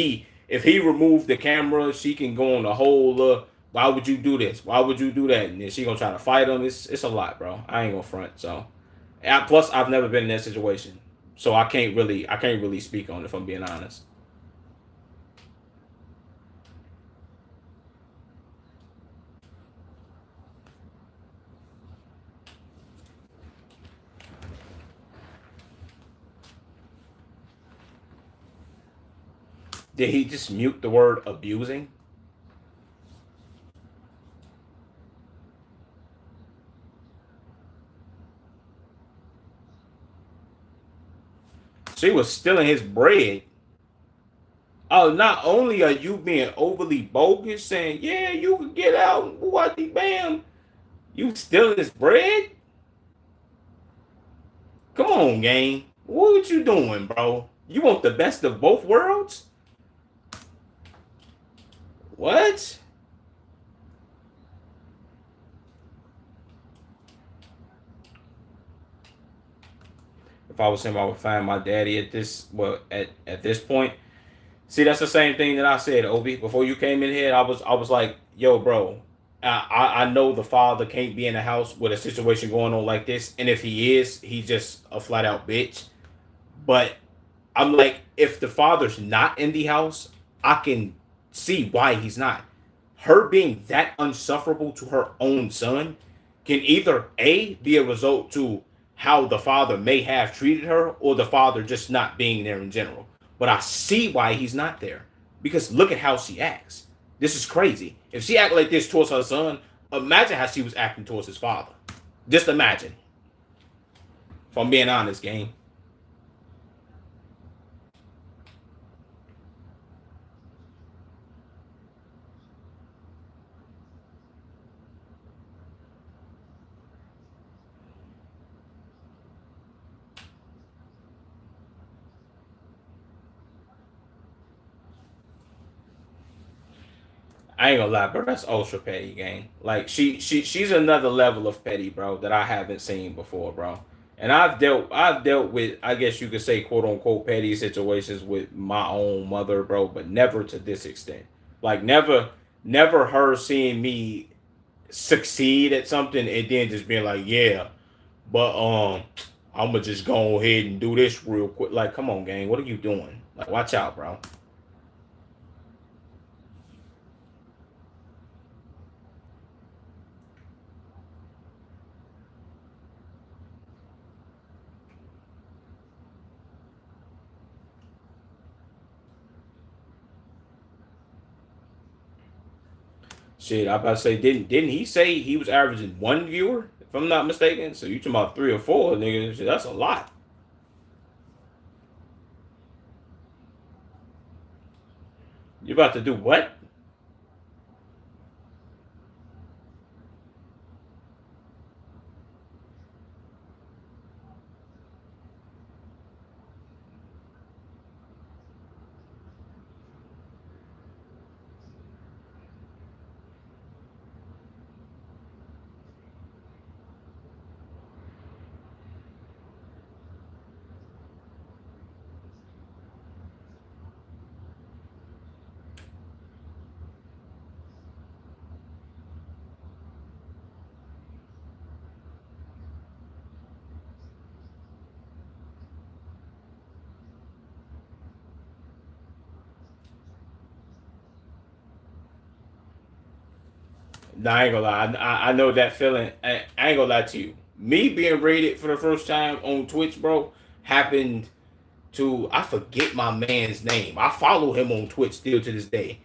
he removed the camera, she can go on the whole. Why would you do this? Why would you do that? And then she gonna try to fight him. It's a lot, bro. I ain't gonna front. So, plus I've never been in that situation, so I can't really speak on it if I'm being honest. Did he just mute the word abusing? She was stealing his bread. Oh, not only are you being overly bogus, saying, yeah, you can get out, what the bam, you stealing his bread? Come on, gang. What you doing, bro? You want the best of both worlds? What? If I was him, I would find my daddy at this point. See, that's the same thing that I said, Obi. Before you came in here, I was like, yo, bro, I know the father can't be in the house with a situation going on like this, and if he is, he's just a flat out bitch. But I'm like, if the father's not in the house, I can see why he's not. Her being that unsufferable to her own son can either A, be a result to how the father may have treated her, or the father just not being there in general. But I see why he's not there. Because look at how she acts. This is crazy. If she acted like this towards her son, imagine how she was acting towards his father. Just imagine. If I'm being honest, gang. I ain't gonna lie, bro. That's ultra petty, gang. Like she's another level of petty, bro, that I haven't seen before, bro. And I've dealt with, I guess you could say, quote unquote petty situations with my own mother, bro, but never to this extent. Like never her seeing me succeed at something and then just being like, yeah, but I'm gonna just go ahead and do this real quick. Like, come on, gang, what are you doing? Like, watch out, bro. Shit, I about to say, didn't he say he was averaging one viewer, if I'm not mistaken? So you talking about three or four, nigga? Shit, that's a lot. You about to do what? Nah, I ain't gonna lie. I know that feeling. I ain't gonna lie to you. Me being rated for the first time on Twitch, bro, happened to, I forget my man's name. I follow him on Twitch still to this day.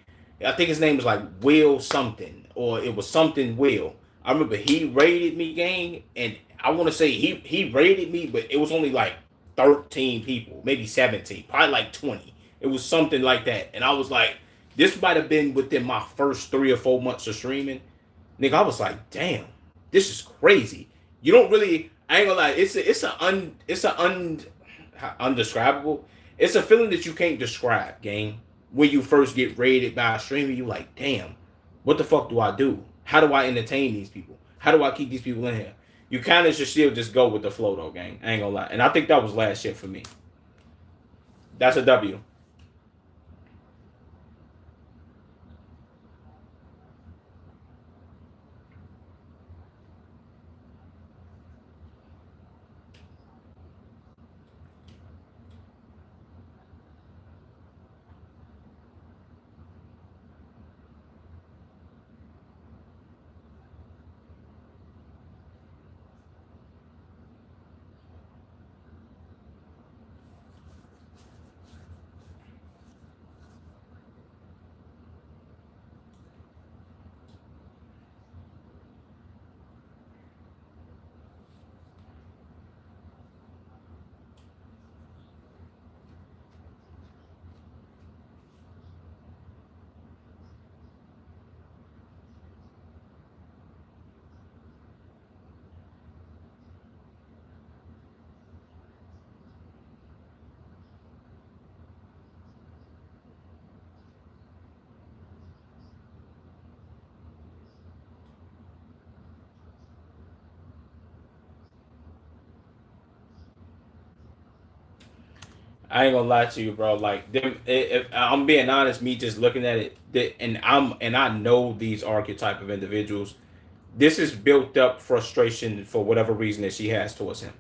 I think his name was like Will something, or it was something Will. I remember he rated me, gang, and I want to say he rated me, but it was only like 13 people, maybe 17, probably like 20. It was something like that, and I was like, this might have been within my first 3 or 4 months of streaming. Nigga, I was like, damn, this is crazy. You don't really, I ain't gonna lie, it's a undescribable. It's a feeling that you can't describe, gang. When you first get rated by a streamer, you like, damn, what the fuck do I do? How do I entertain these people? How do I keep these people in here? You kind of should still just go with the flow, though, gang. I ain't gonna lie, and I think that was last year for me. That's a W. I ain't gonna lie to you, bro. Like, them, if I'm being honest, me just looking at it, and I know these archetype of individuals. This is built up frustration for whatever reason that she has towards him.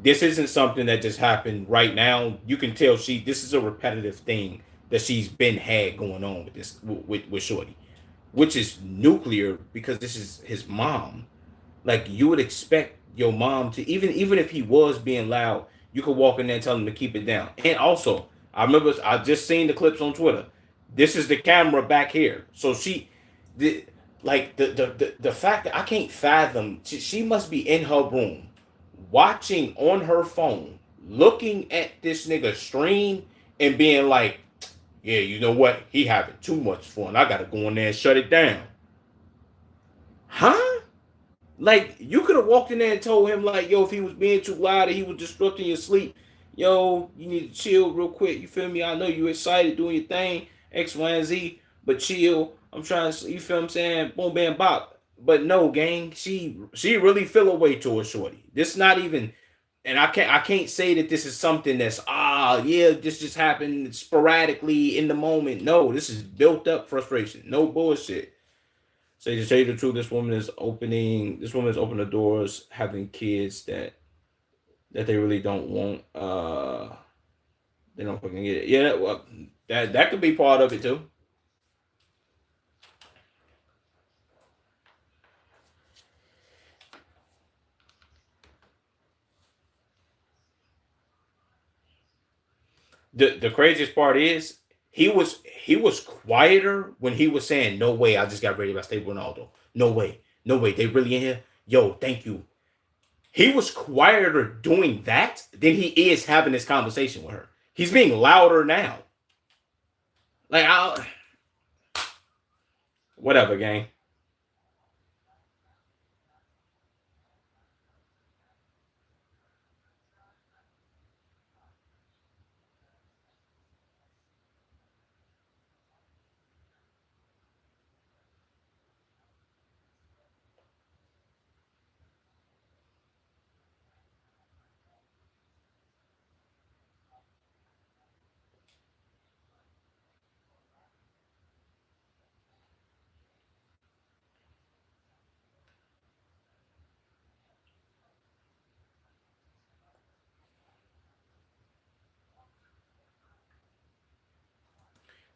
This isn't something that just happened right now. You can tell this is a repetitive thing that she's been had going on with this with Shorty, which is nuclear because this is his mom. Like, you would expect your mom to, even if he was being loud, you could walk in there and tell him to keep it down. And also, I remember I just seen the clips on Twitter. This is the camera back here, so the the fact that I can't fathom, she must be in her room watching on her phone, looking at this nigga stream and being like, yeah, you know what? He having too much fun. I gotta go in there and shut it down. Huh? Like, you could have walked in there and told him, like, yo, if he was being too loud and he was disrupting your sleep, yo, you need to chill real quick. You feel me? I know you excited doing your thing, X, Y, and Z, but chill. I'm trying to, you feel what I'm saying? Boom, bam, bop. But no, gang, she really feel away towards Shorty. This not even, and I can't say that this is something that's, yeah, this just happened sporadically in the moment. No, this is built up frustration. No bullshit. So to tell you the truth, this woman is opening the doors, having kids that they really don't want. They don't fucking get it. Yeah, well, that could be part of it too. The craziest part is he was quieter when he was saying, "No way, I just got ready by Stable Ronaldo. No way, no way, they really in here. Yo, thank you." He was quieter doing that than he is having this conversation with her. He's being louder now. Like, whatever, gang.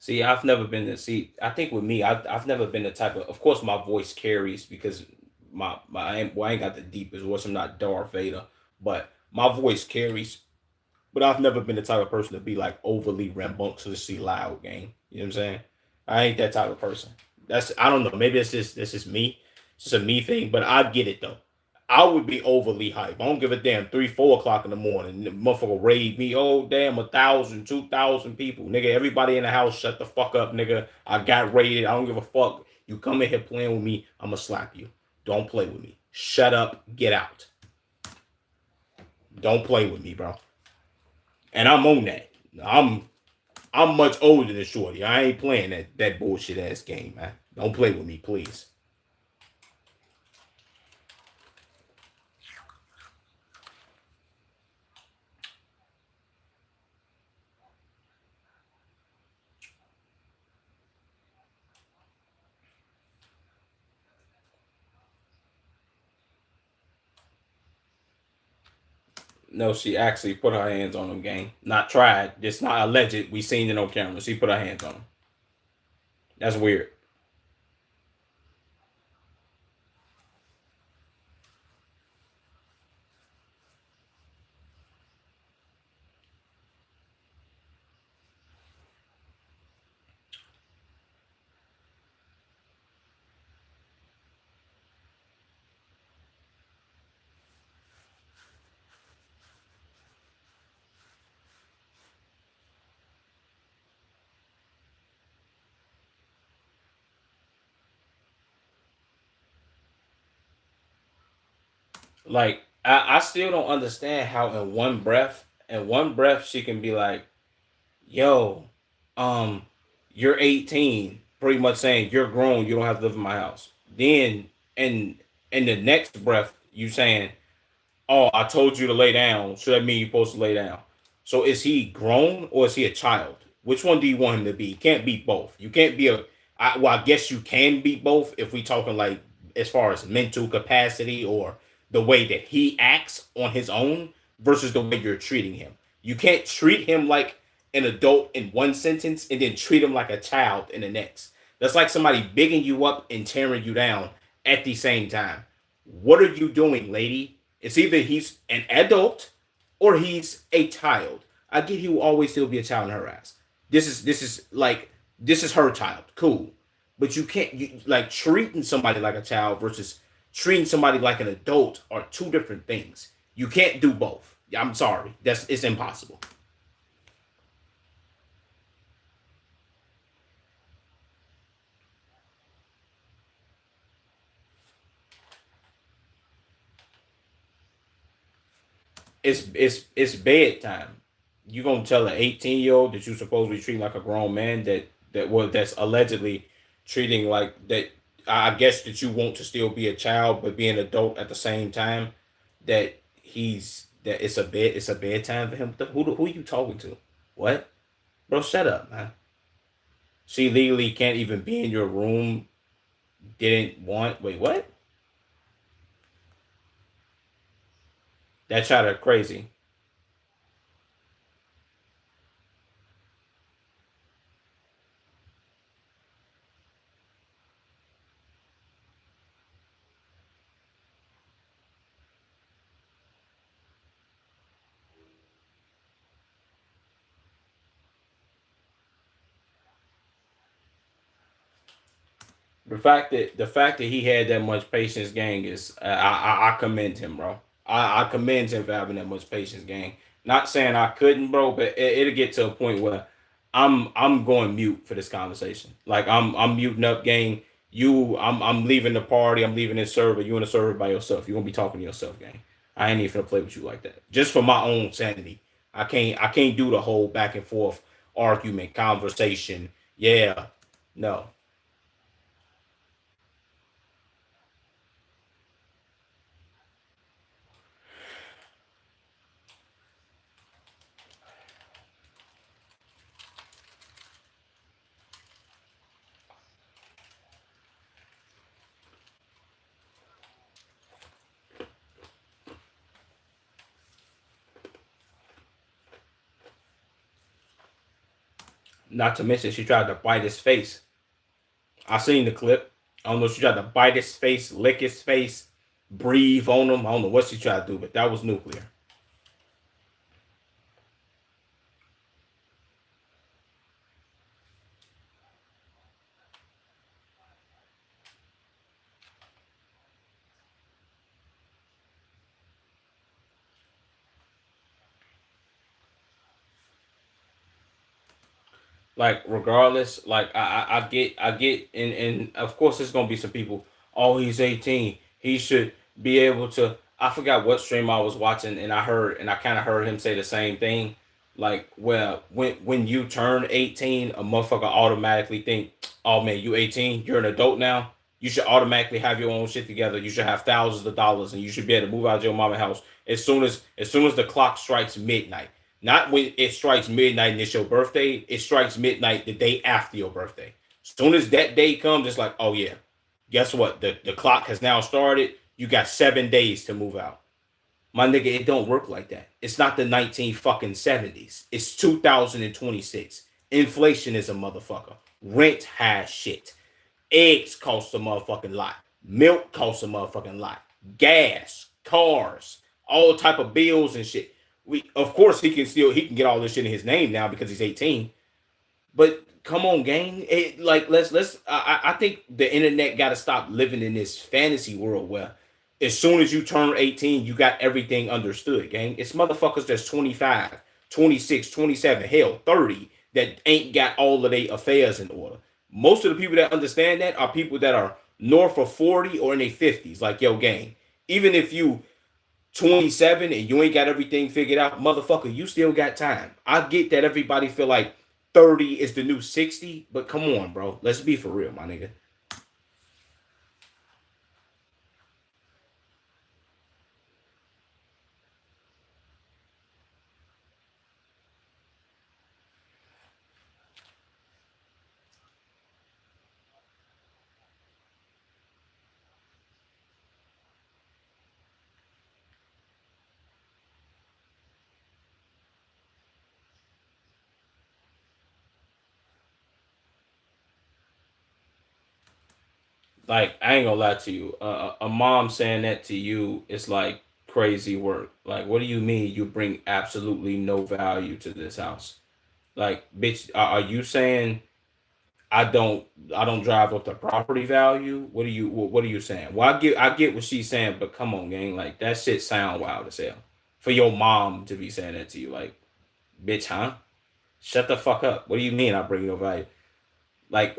See, I've never been to see. I think with me, I've never been the type of. Of course, my voice carries because I ain't got the deepest voice. I'm not Darth Vader, but my voice carries. But I've never been the type of person to be like overly rambunctiously loud, gang. You know what I'm saying? I ain't that type of person. I don't know. Maybe it's just me. It's just a me thing. But I get it though. I would be overly hype. I don't give a damn. 3, 4 o'clock in the morning, the motherfucker raid me. Oh damn, 1,000, 2,000 people, nigga. Everybody in the house, shut the fuck up, nigga. I got raided. I don't give a fuck. You come in here playing with me, I'ma slap you. Don't play with me. Shut up. Get out. Don't play with me, bro. And I'm on that. I'm I'm much older than Shorty. I ain't playing that bullshit ass game, man. Don't play with me, please. No, she actually put her hands on him, gang. Not tried. It's not alleged. We seen it on camera. She put her hands on him. That's weird. Like I still don't understand how in one breath she can be like, yo, um, you're 18, pretty much saying you're grown, you don't have to live in my house. Then in the next breath, you saying, oh, I told you to lay down, so that means you're supposed to lay down. So is he grown or is he a child? Which one do you want him to be? You can't be both. You can't be well, I guess you can be both if we talking like as far as mental capacity or the way that he acts on his own versus the way you're treating him. You can't treat him like an adult in one sentence and then treat him like a child in the next. That's like somebody bigging you up and tearing you down at the same time. What are you doing, lady? It's either he's an adult or he's a child. I get he will always still be a child in her ass. This is her child. Cool. But you can't like treating somebody like a child versus treating somebody like an adult are two different things. You can't do both. I'm sorry. It's impossible. It's bedtime. You gonna tell an 18-year-old that you supposedly treat like a grown man that's allegedly treating like that. I guess that you want to still be a child but be an adult at the same time. That it's a bedtime for him. Who are you talking to? What, bro? Shut up, man. She legally can't even be in your room. Didn't want. Wait, what? That child are crazy. The fact that he had that much patience, gang, is I commend him, bro. I commend him for having that much patience, gang. Not saying I couldn't, bro, but it'll get to a point where I'm going mute for this conversation. Like I'm muting up, gang. I'm leaving the party. I'm leaving this server. You in the server by yourself. You gonna be talking to yourself, gang. I ain't even gonna play with you like that. Just for my own sanity. I can't do the whole back and forth argument conversation. Yeah, no. Not to mention, she tried to bite his face. I seen the clip. I don't know if she tried to bite his face, lick his face, breathe on him. I don't know what she tried to do, but that was nuclear. Like regardless, like I get, and of course there's gonna be some people. Oh, he's 18. He should be able to. I forgot what stream I was watching, and I kind of heard him say the same thing. Like, well, when you turn 18, a motherfucker automatically think, oh man, you 18, you're an adult now. You should automatically have your own shit together. You should have thousands of dollars, and you should be able to move out of your mama house as soon as the clock strikes midnight. Not when it strikes midnight and it's your birthday. It strikes midnight the day after your birthday. As soon as that day comes, it's like, oh yeah, guess what? The clock has now started. You got 7 days to move out. My nigga, it don't work like that. It's not the 19 fucking 70s. It's 2026. Inflation is a motherfucker. Rent has shit. Eggs cost a motherfucking lot. Milk costs a motherfucking lot. Gas, cars, all type of bills and shit. We of course he can get all this shit in his name now because he's 18. But come on, gang. Like let's I think the internet gotta stop living in this fantasy world where as soon as you turn 18, you got everything understood, gang. It's motherfuckers that's 25, 26, 27, hell, 30 that ain't got all of their affairs in order. Most of the people that understand that are people that are north of 40 or in their 50s, like yo, gang. Even if you 27 and you ain't got everything figured out, motherfucker, you still got time. I get that everybody feel like 30 is the new 60, but come on, bro. Let's be for real, my nigga. Like, I ain't gonna lie to you. A mom saying that to you is like crazy work. Like, what do you mean you bring absolutely no value to this house? Like, bitch, are you saying I don't I don't drive up the property value? What are you saying? Well, I get what she's saying, but come on, gang, like that shit sound wild as hell. For your mom to be saying that to you, like, bitch, huh? Shut the fuck up. What do you mean I bring no value? Like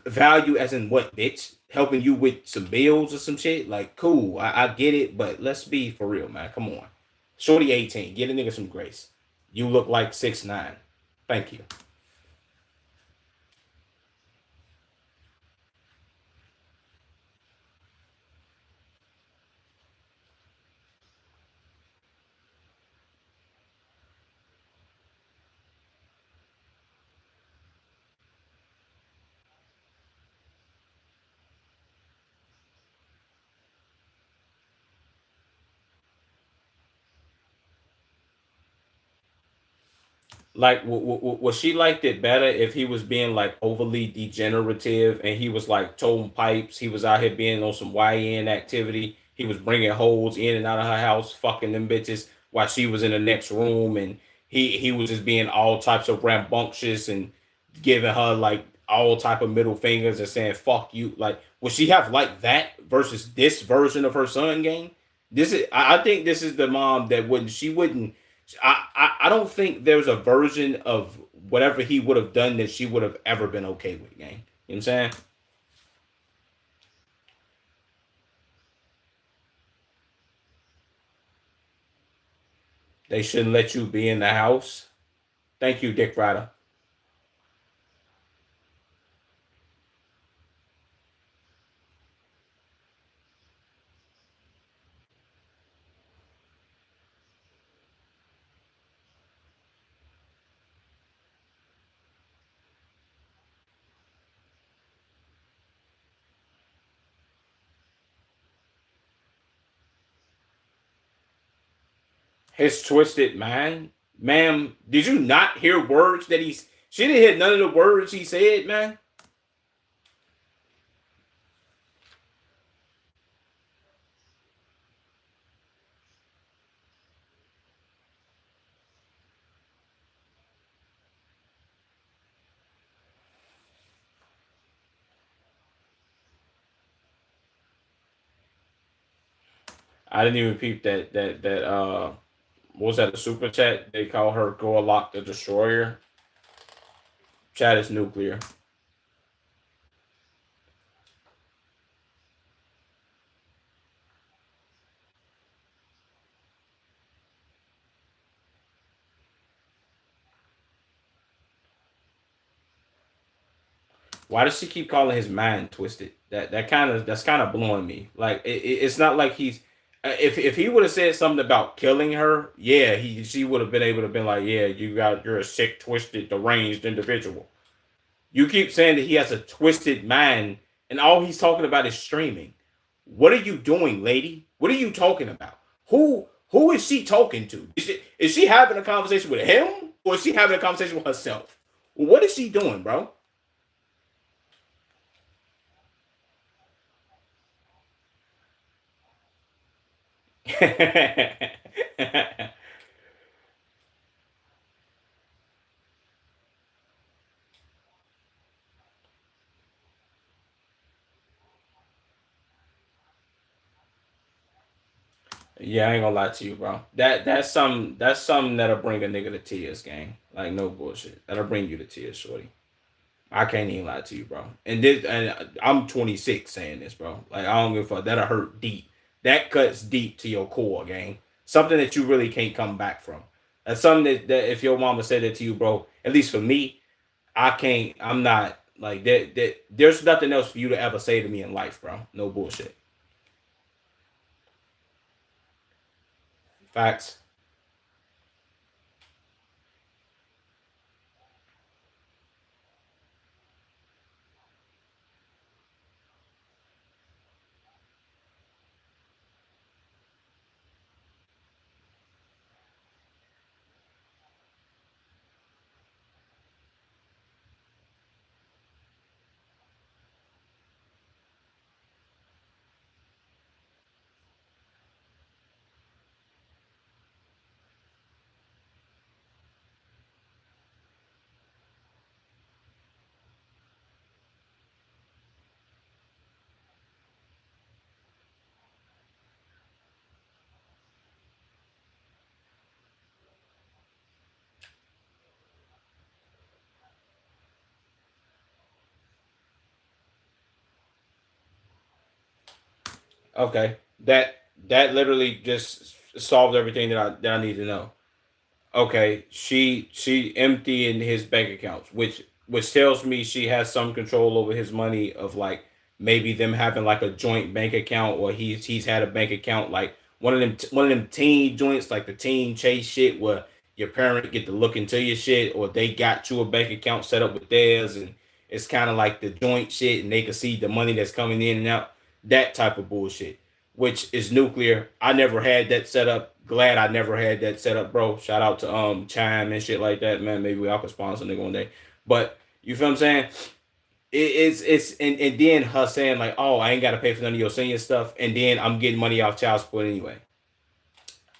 value as in what, bitch? Helping you with some bills or some shit? Like, cool, I get it, but let's be for real, man. Come on. Shorty 18, get a nigga some grace. You look like 6'9". Thank you. Like, was she liked it better if he was being like overly degenerative and he was like toting pipes? He was out here being on some YN activity. He was bringing hoes in and out of her house, fucking them bitches while she was in the next room, and he was just being all types of rambunctious and giving her like all type of middle fingers and saying "fuck you." Like, would she have like that versus this version of her son, gang? This is, I think this is the mom that wouldn't, she wouldn't, I don't think there's a version of whatever he would have done that she would have ever been okay with, gang. You know what I'm saying? They shouldn't let you be in the house. Thank you, Dick Ryder. His twisted mind. Ma'am, did you not hear words that he's She didn't hit none of the words he said, man. I didn't even peep that what was that, a super chat? They call her Gorlock the Destroyer. Chat is nuclear. Why does she keep calling his mind twisted? That's kind of blowing me. Like it's not like he's if he would have said something about killing her, yeah, he she would have been able to been like, yeah, you're a sick, twisted, deranged individual. You keep saying that he has a twisted mind, and all he's talking about is streaming. What are you doing, lady? What are you talking about? Who is she talking to? Is she having a conversation with him, or is she having a conversation with herself? What is she doing, bro? Yeah, I ain't gonna lie to you, bro. That's something that'll bring a nigga to tears, gang. Like no bullshit. That'll bring you to tears, shorty. I can't even lie to you, bro. And I'm 26 saying this, bro. Like I don't give a fuck. That'll hurt deep. That cuts deep to your core, gang. Something that you really can't come back from. That's something that if your mama said that to you, bro. At least for me, I can't. I'm not like that. There's nothing else for you to ever say to me in life, bro. No bullshit. Facts. Okay. That literally just solved everything that I need to know. Okay, she emptying his bank accounts, which tells me she has some control over his money of like maybe them having like a joint bank account, or he's had a bank account like one of them teen joints, like the teen chase shit where your parent get to look into your shit, or they got you a bank account set up with theirs, and it's kind of like the joint shit and they can see the money that's coming in and out, that type of bullshit, which is nuclear. I never had that set up. Glad I never had that set up, bro. Shout out to Chime and shit like that, man. Maybe we all could sponsor a nigga one day. But you feel what I'm saying? It's and then her saying like, oh, I ain't gotta pay for none of your senior stuff, and then I'm getting money off child support anyway.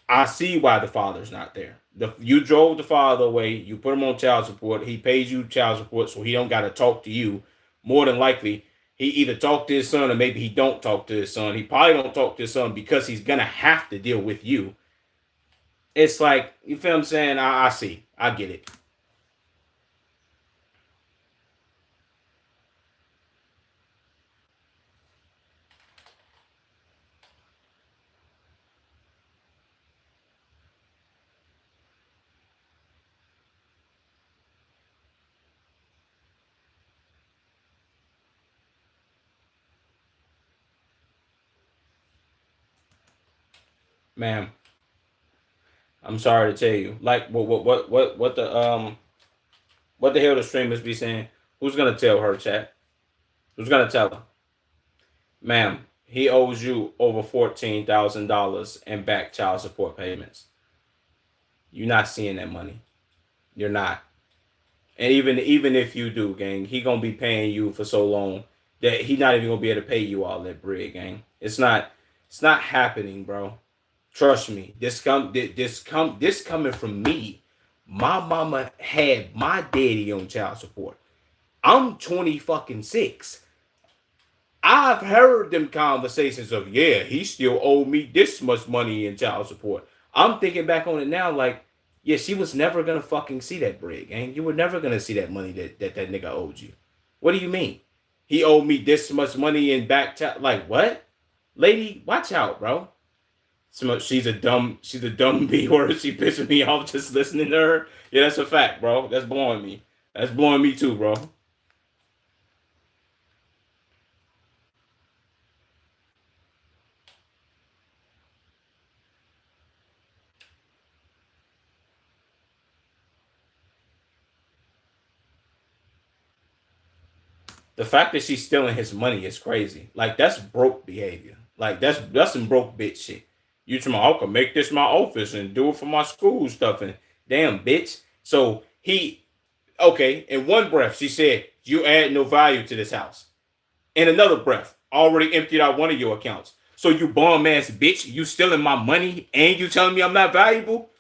I see why the father's not there. You drove the father away. You put him on child support. He pays you child support, so he don't got to talk to you. More than likely, he either talk to his son or maybe he don't talk to his son. He probably don't talk to his son because he's gonna have to deal with you. It's like you feel what I'm saying. I see. I get it, ma'am. I'm sorry to tell you. Like what the hell the streamers be saying? Who's gonna tell her, chat? Who's gonna tell her? Ma'am, he owes you over $14,000 in back child support payments. You're not seeing that money. You're not. And even if you do, gang, he gonna be paying you for so long that he not even gonna be able to pay you all that bread, gang. It's not happening, bro. Trust me. This coming from me. My mama had my daddy on child support. I'm 20 fucking 6. I've heard them conversations of, yeah, he still owed me this much money in child support. I'm thinking back on it now, like, yeah, she was never gonna fucking see that bread, gang. You were never gonna see that money that nigga owed you. What do you mean? He owed me this much money in back like what? Lady, watch out, bro. She's a dumb B word. She pissing me off just listening to her. Yeah, that's a fact, bro. That's blowing me. That's blowing me too, bro. The fact that she's stealing his money is crazy. Like that's broke behavior. Like that's some broke bitch shit. You tomorrow I can make this my office and do it for my school stuff and damn bitch. So he okay, in one breath she said, you add no value to this house. In another breath, already emptied out one of your accounts. So you bum ass bitch, you stealing my money and you telling me I'm not valuable?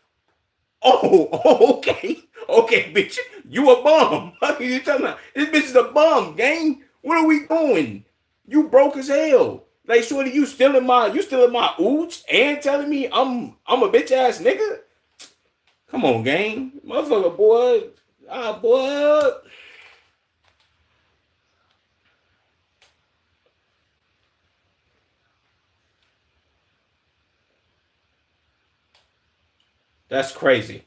Oh, okay. Okay, bitch. You a bum. How can you tell me? This bitch is a bum, gang. What are we doing? You broke as hell. Like, shorty, you stealing my ooch and telling me I'm a bitch ass nigga? Come on, gang. Motherfucker, boy. Ah, boy. That's crazy.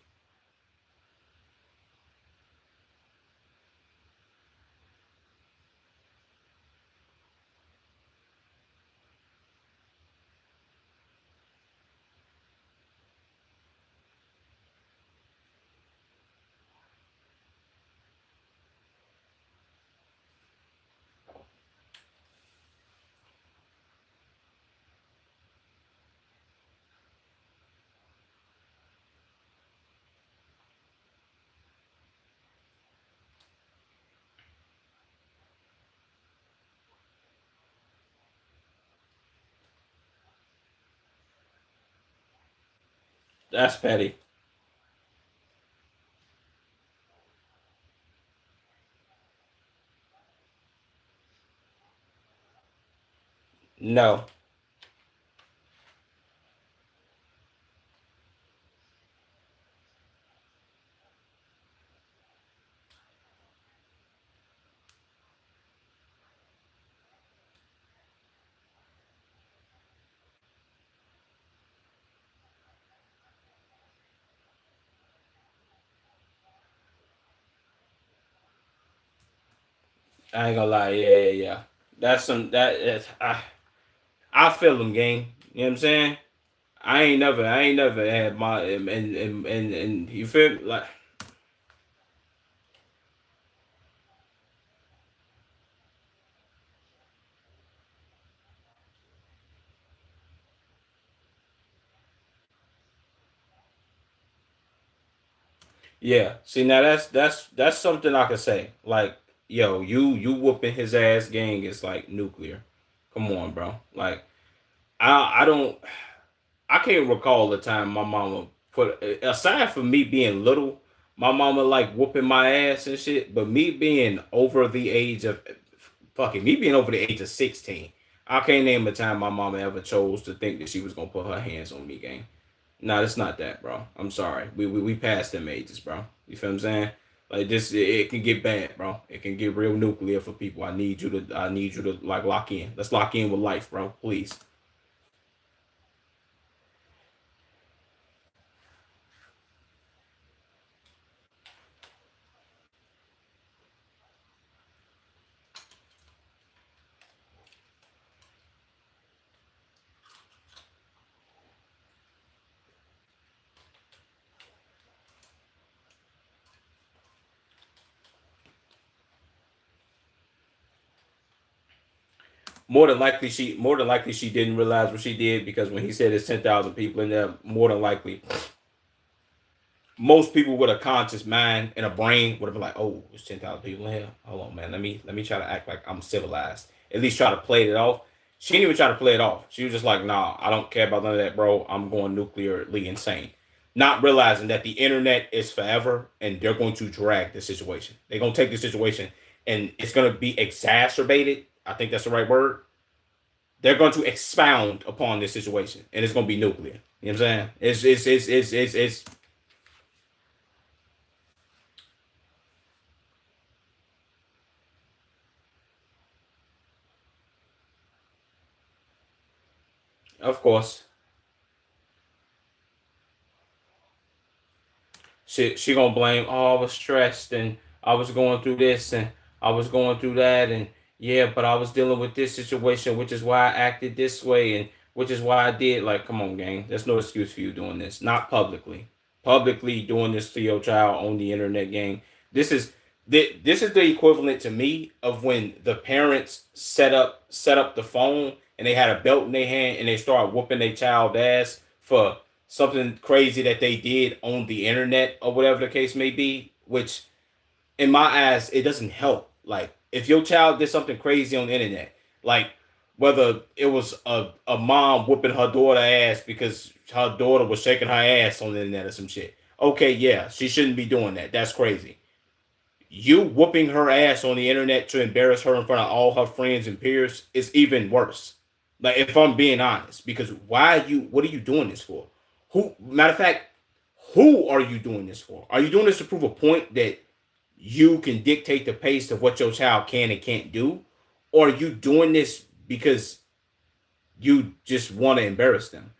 That's petty. No. I ain't gonna lie. Yeah, yeah, yeah. That's some that is, I feel them, gang. You know what I'm saying? I ain't never had my and you feel like yeah. See now that's something I could say. Like yo, you whooping his ass gang is like nuclear. Come on, bro. Like I don't I can't recall the time my mama put aside from me being little, my mama like whooping my ass and shit. But me being over the age of fucking me being over the age of 16, I can't name a time my mama ever chose to think that she was gonna put her hands on me, gang. No, it's not that, bro. I'm sorry. We passed them ages, bro. You feel what I'm saying? Like this, it can get bad, bro. It can get real nuclear for people. I need you to like lock in. Let's lock in with life, bro. Please. More than likely she didn't realize what she did because when he said there's 10,000 people in there, most people with a conscious mind and a brain would have been like, "Oh, there's 10,000 people in here. Hold on, man. Let me try to act like I'm civilized. At least try to play it off." She didn't even try to play it off. She was just like, "Nah, I don't care about none of that, bro. I'm going nuclearly insane." Not realizing that the internet is forever and they're going to drag the situation. They're going to take the situation and it's going to be exacerbated. I think that's the right word. They're going to expound upon this situation and it's going to be nuclear. You know what I'm saying? It's of course. She gonna blame. Oh, I was stressed and I was going through this and I was going through that and yeah, but I was dealing with this situation, which is why I acted this way and which is why I did. Like, come on, gang. There's no excuse for you doing this. Not publicly. Publicly doing this to your child on the internet, gang. This is this is the equivalent to me of when the parents set up the phone and they had a belt in their hand and they start whooping their child ass for something crazy that they did on the internet or whatever the case may be, which in my eyes, it doesn't help. Like, if your child did something crazy on the internet, like whether it was a mom whooping her daughter ass because her daughter was shaking her ass on the internet or some shit. Okay, yeah, she shouldn't be doing that. That's crazy. You whooping her ass on the internet to embarrass her in front of all her friends and peers is even worse. Like, if I'm being honest, because why are you? What are you doing this for? Who? Matter of fact, who are you doing this for? Are you doing this to prove a point that you can dictate the pace of what your child can and can't do, or are you doing this because you just want to embarrass them?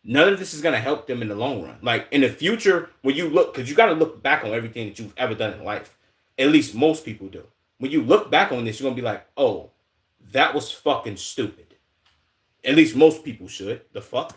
None of this is going to help them in the long run. Like, in the future, when you look, because you got to look back on everything that you've ever done in life. At least most people do. When you look back on this, you're going to be like, oh, that was fucking stupid. At least most people should. The fuck?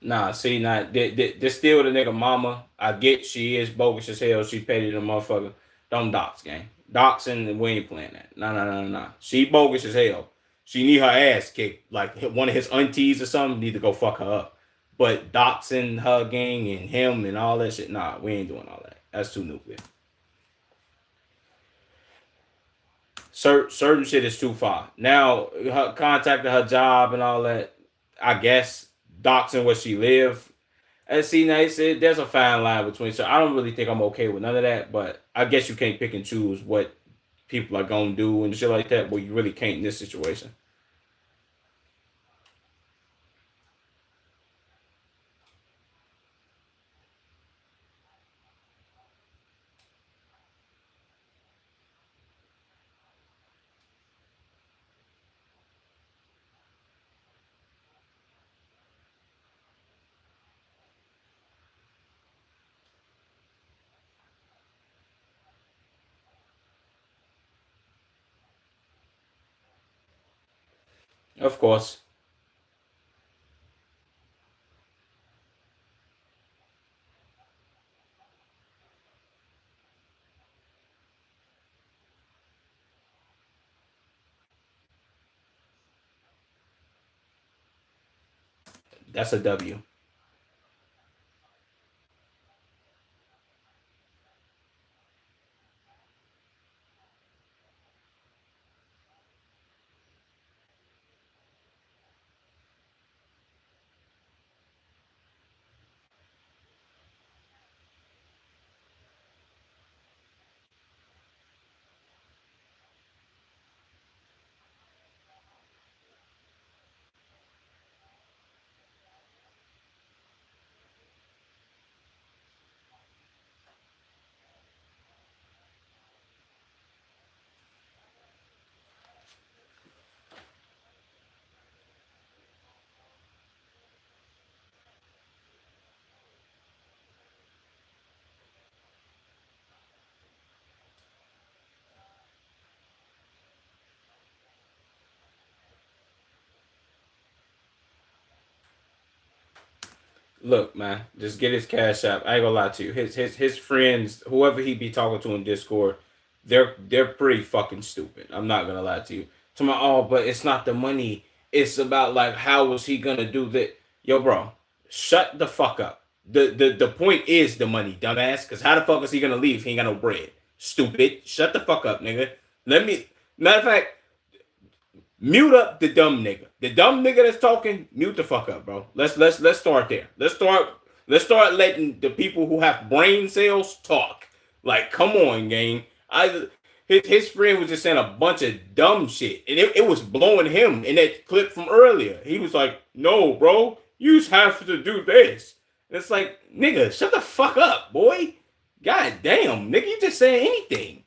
Nah, see, nah, this still the nigga mama. I get she is bogus as hell. She petty the motherfucker. Don't dox, gang. Doxing, and we ain't playing that. Nah, nah, nah, nah, nah. She bogus as hell. She need her ass kicked. Like, one of his aunties or something need to go fuck her up. But doxing her gang and him and all that shit, nah, we ain't doing all that. That's too nuclear. Certain shit is too far. Now, her contacting her job and all that, I guess, doxing where she live. And see, now there's a fine line between. So I don't really think I'm okay with none of that. But I guess you can't pick and choose what people are gonna do and shit like that. But you really can't in this situation. Of course, that's a W. Look, man, just get his cash app. I ain't gonna lie to you. His friends, whoever he be talking to in Discord, they're pretty fucking stupid. I'm not gonna lie to you. To my oh, but it's not the money. It's about like how was he gonna do that? Yo, bro, shut the fuck up. The point is the money, dumbass. Cause how the fuck is he gonna leave? He ain't got no bread. Stupid. Shut the fuck up, nigga. Let me. Matter of fact, mute up the dumb nigga. The dumb nigga that's talking, mute the fuck up, bro. Let's start there. Let's start letting the people who have brain cells talk. Like, come on, gang. His friend was just saying a bunch of dumb shit, and it was blowing him in that clip from earlier. He was like, "No, bro, you just have to do this." And it's like, nigga, shut the fuck up, boy. God damn, nigga, you just saying anything.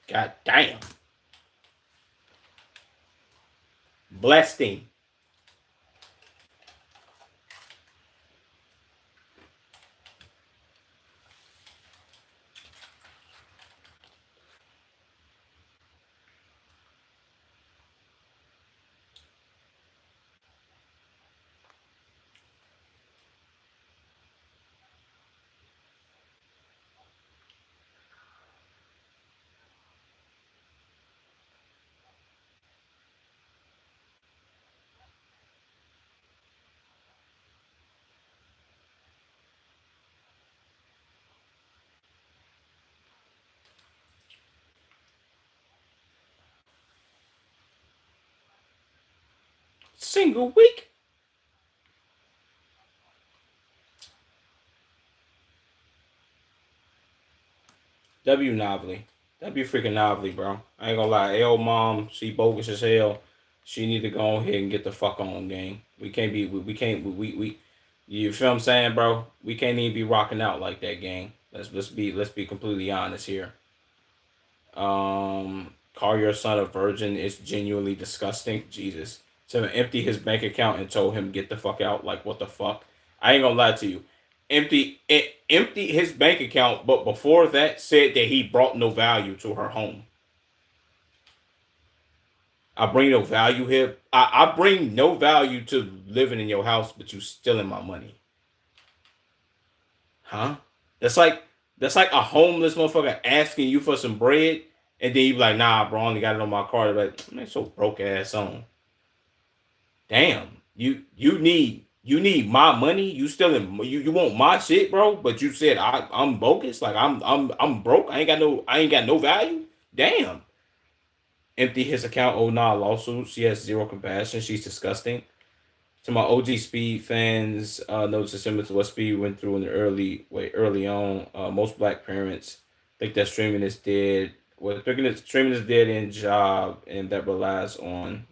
God damn, blessed him. Single week. W Novely. W freaking Novely, bro. I ain't gonna lie. L mom, she bogus as hell. She need to go ahead and get the fuck on, gang. We can't be we can't we you feel what I'm saying, bro? We can't even be rocking out like that, gang. Let's be completely honest here. Call your son a virgin is genuinely disgusting. Jesus. To empty his bank account and told him get the fuck out. Like what the fuck? I ain't gonna lie to you. Empty his bank account, but before that said that he brought no value to her home. I bring no value here. I bring no value to living in your house, but you stealing my money. Huh? That's like that's like a homeless motherfucker asking you for some bread, and then you be like, nah, bro, I only got it on my card. Like, man, so broke ass on. Damn, you need my money. You still in you want my shit, bro? But you said I'm bogus. Like I'm broke. I ain't got no value. Damn. Empty his account. Oh nah, lawsuit. She has zero compassion. She's disgusting. To my OG Speed fans, notice similar to what Speed went through in the early on. Most black parents think that streaming is dead. Well, thinking that streaming is dead end job, and that relies on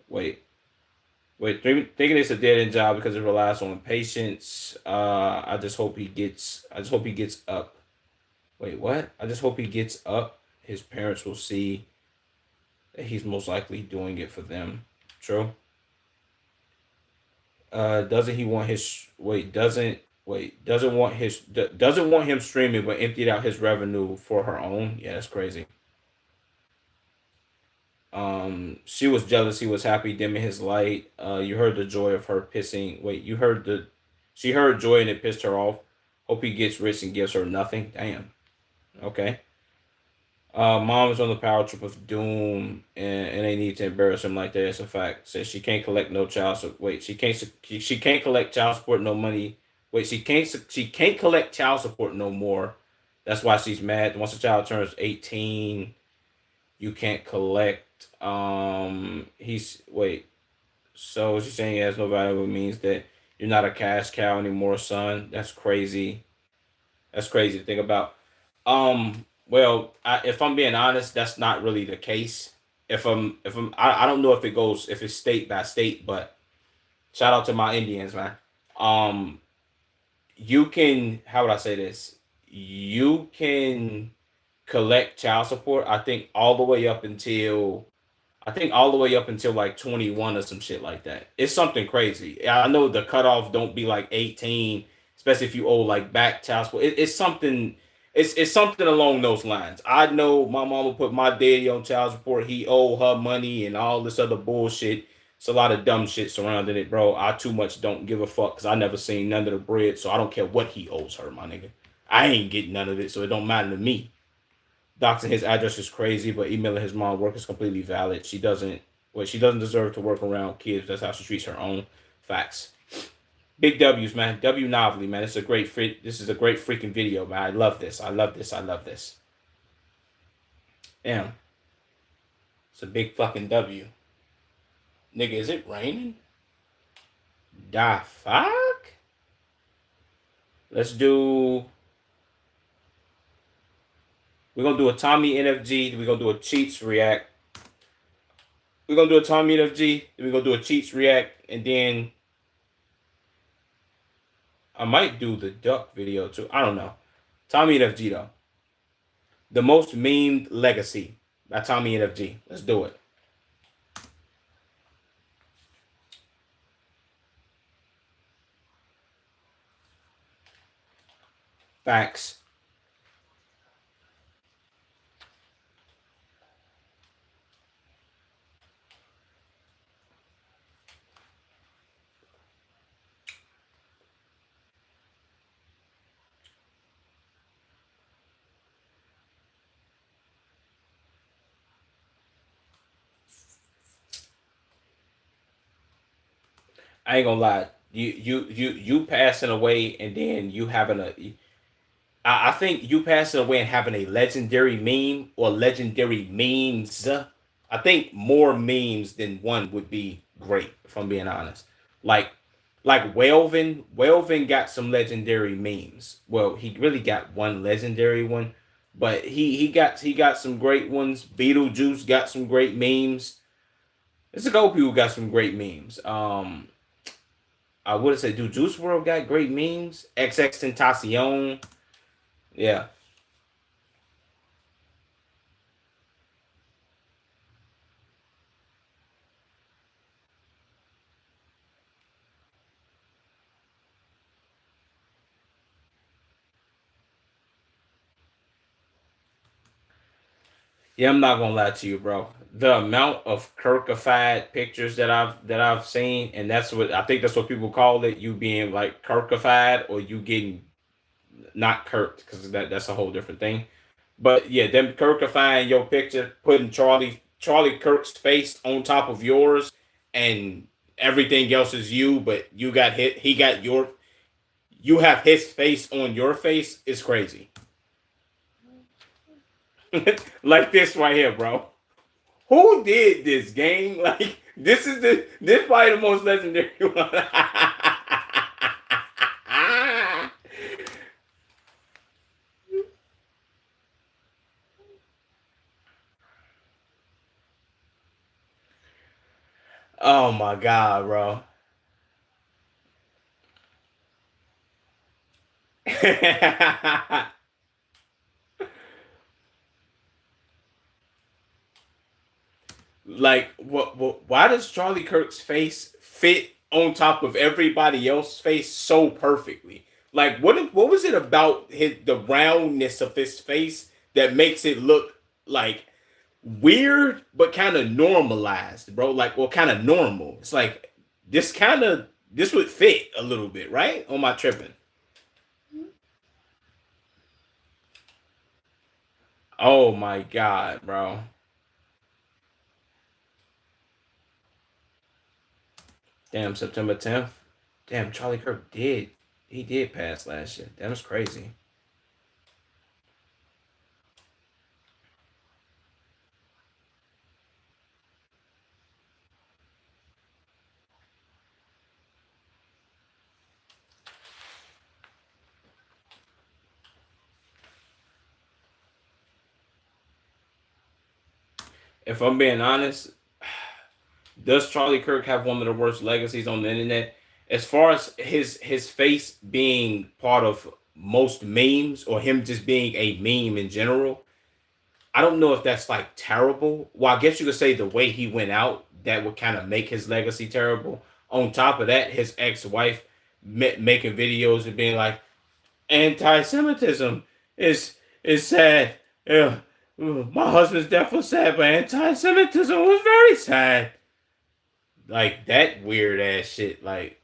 thinking it's a dead end job because it relies on patience. I just hope he gets up. Wait, what? I just hope he gets up. His parents will see that he's most likely doing it for them. True. Doesn't he want his doesn't want doesn't want him streaming but emptied out his revenue for her own? Yeah, that's crazy. She was jealous. He was happy dimming his light. You heard the joy of her pissing. You heard she heard joy and it pissed her off. Hope he gets rich and gives her nothing. Damn. Okay. Mom is on the power trip of doom, and they need to embarrass him like that. It's a fact. Says she can't collect no child. She can't collect child support no money. She can't collect child support no more. That's why she's mad. Once a child turns 18, you can't collect. He's wait. So what you're saying he has no value means that you're not a cash cow anymore, son. That's crazy. That's crazy to think about. Well, if I'm being honest, that's not really the case. I don't know if it goes if it's state by state, but shout out to my Indians, man. Um, you can how would I say this? You can collect child support. I think all the way up until like 21 or some shit like that. It's something crazy. I know the cutoff don't be like 18, especially if you owe like back child support. It's something. It's something along those lines. I know my mama put my daddy on child support. He owe her money and all this other bullshit. It's a lot of dumb shit surrounding it, bro. I too much don't give a fuck because I never seen none of the bread, so I don't care what he owes her, my nigga. I ain't getting none of it, so it don't matter to me. Doxing his address is crazy, but emailing his mom work is completely valid. She doesn't deserve to work around kids. That's how she treats her own. Facts. Big W's, man. W Novelty, man. This is a great freaking video, man. I love this. I love this. I love this. Damn. It's a big fucking W. Nigga, is it raining? Da fuck? Let's do. We're gonna do a Tommy NFG. We're gonna do a Cheats React. We're gonna do a Tommy NFG. Then we're gonna do a Cheats React, and then I might do the duck video too. I don't know. Tommy NFG though. The most memed legacy by Tommy NFG. Let's do it. Facts. I ain't gonna lie. You passing away and then you having a. I think you passing away and having a legendary meme or legendary memes. I think more memes than one would be great. If I'm being honest, like like Welvin got some legendary memes. Well, he really got one legendary one, but he got some great ones. Beetlejuice got some great memes. There's a couple people who got some great memes. I would say, do Juice World got great memes? XX Tentacion, yeah. Yeah, I'm not gonna lie to you, bro. The amount of Kirkified pictures that I've seen, and that's what I think that's what people call it. You being like Kirkified, or you getting not kirked, because that's a whole different thing. But yeah, them Kirkifying your picture, putting Charlie Kirk's face on top of yours, and everything else is you, but you got hit. He got your. You have his face on your face is crazy. Like this right here, bro. Who did this game? Like this probably the most legendary one. Oh my god, bro. Like what why does Charlie Kirk's face fit on top of everybody else's face so perfectly? Like what was it about the roundness of his face that makes it look like weird but kind of normalized, bro? Like, well, kind of normal. It's like this would fit a little bit, right? On my tripping. Oh my god, bro. Damn, September 10th. Damn, Charlie Kirk did. He did pass last year. That was crazy. if I'm being honest, does Charlie Kirk have one of the worst legacies on the internet? As far as his face being part of most memes or him just being a meme in general, I don't know if that's like terrible. Well, I guess you could say the way he went out that would kind of make his legacy terrible. On top of that, his ex-wife making videos and being like, anti-Semitism is sad. Yeah, my husband's death was sad, but anti-Semitism was very sad. Like that weird ass shit. Like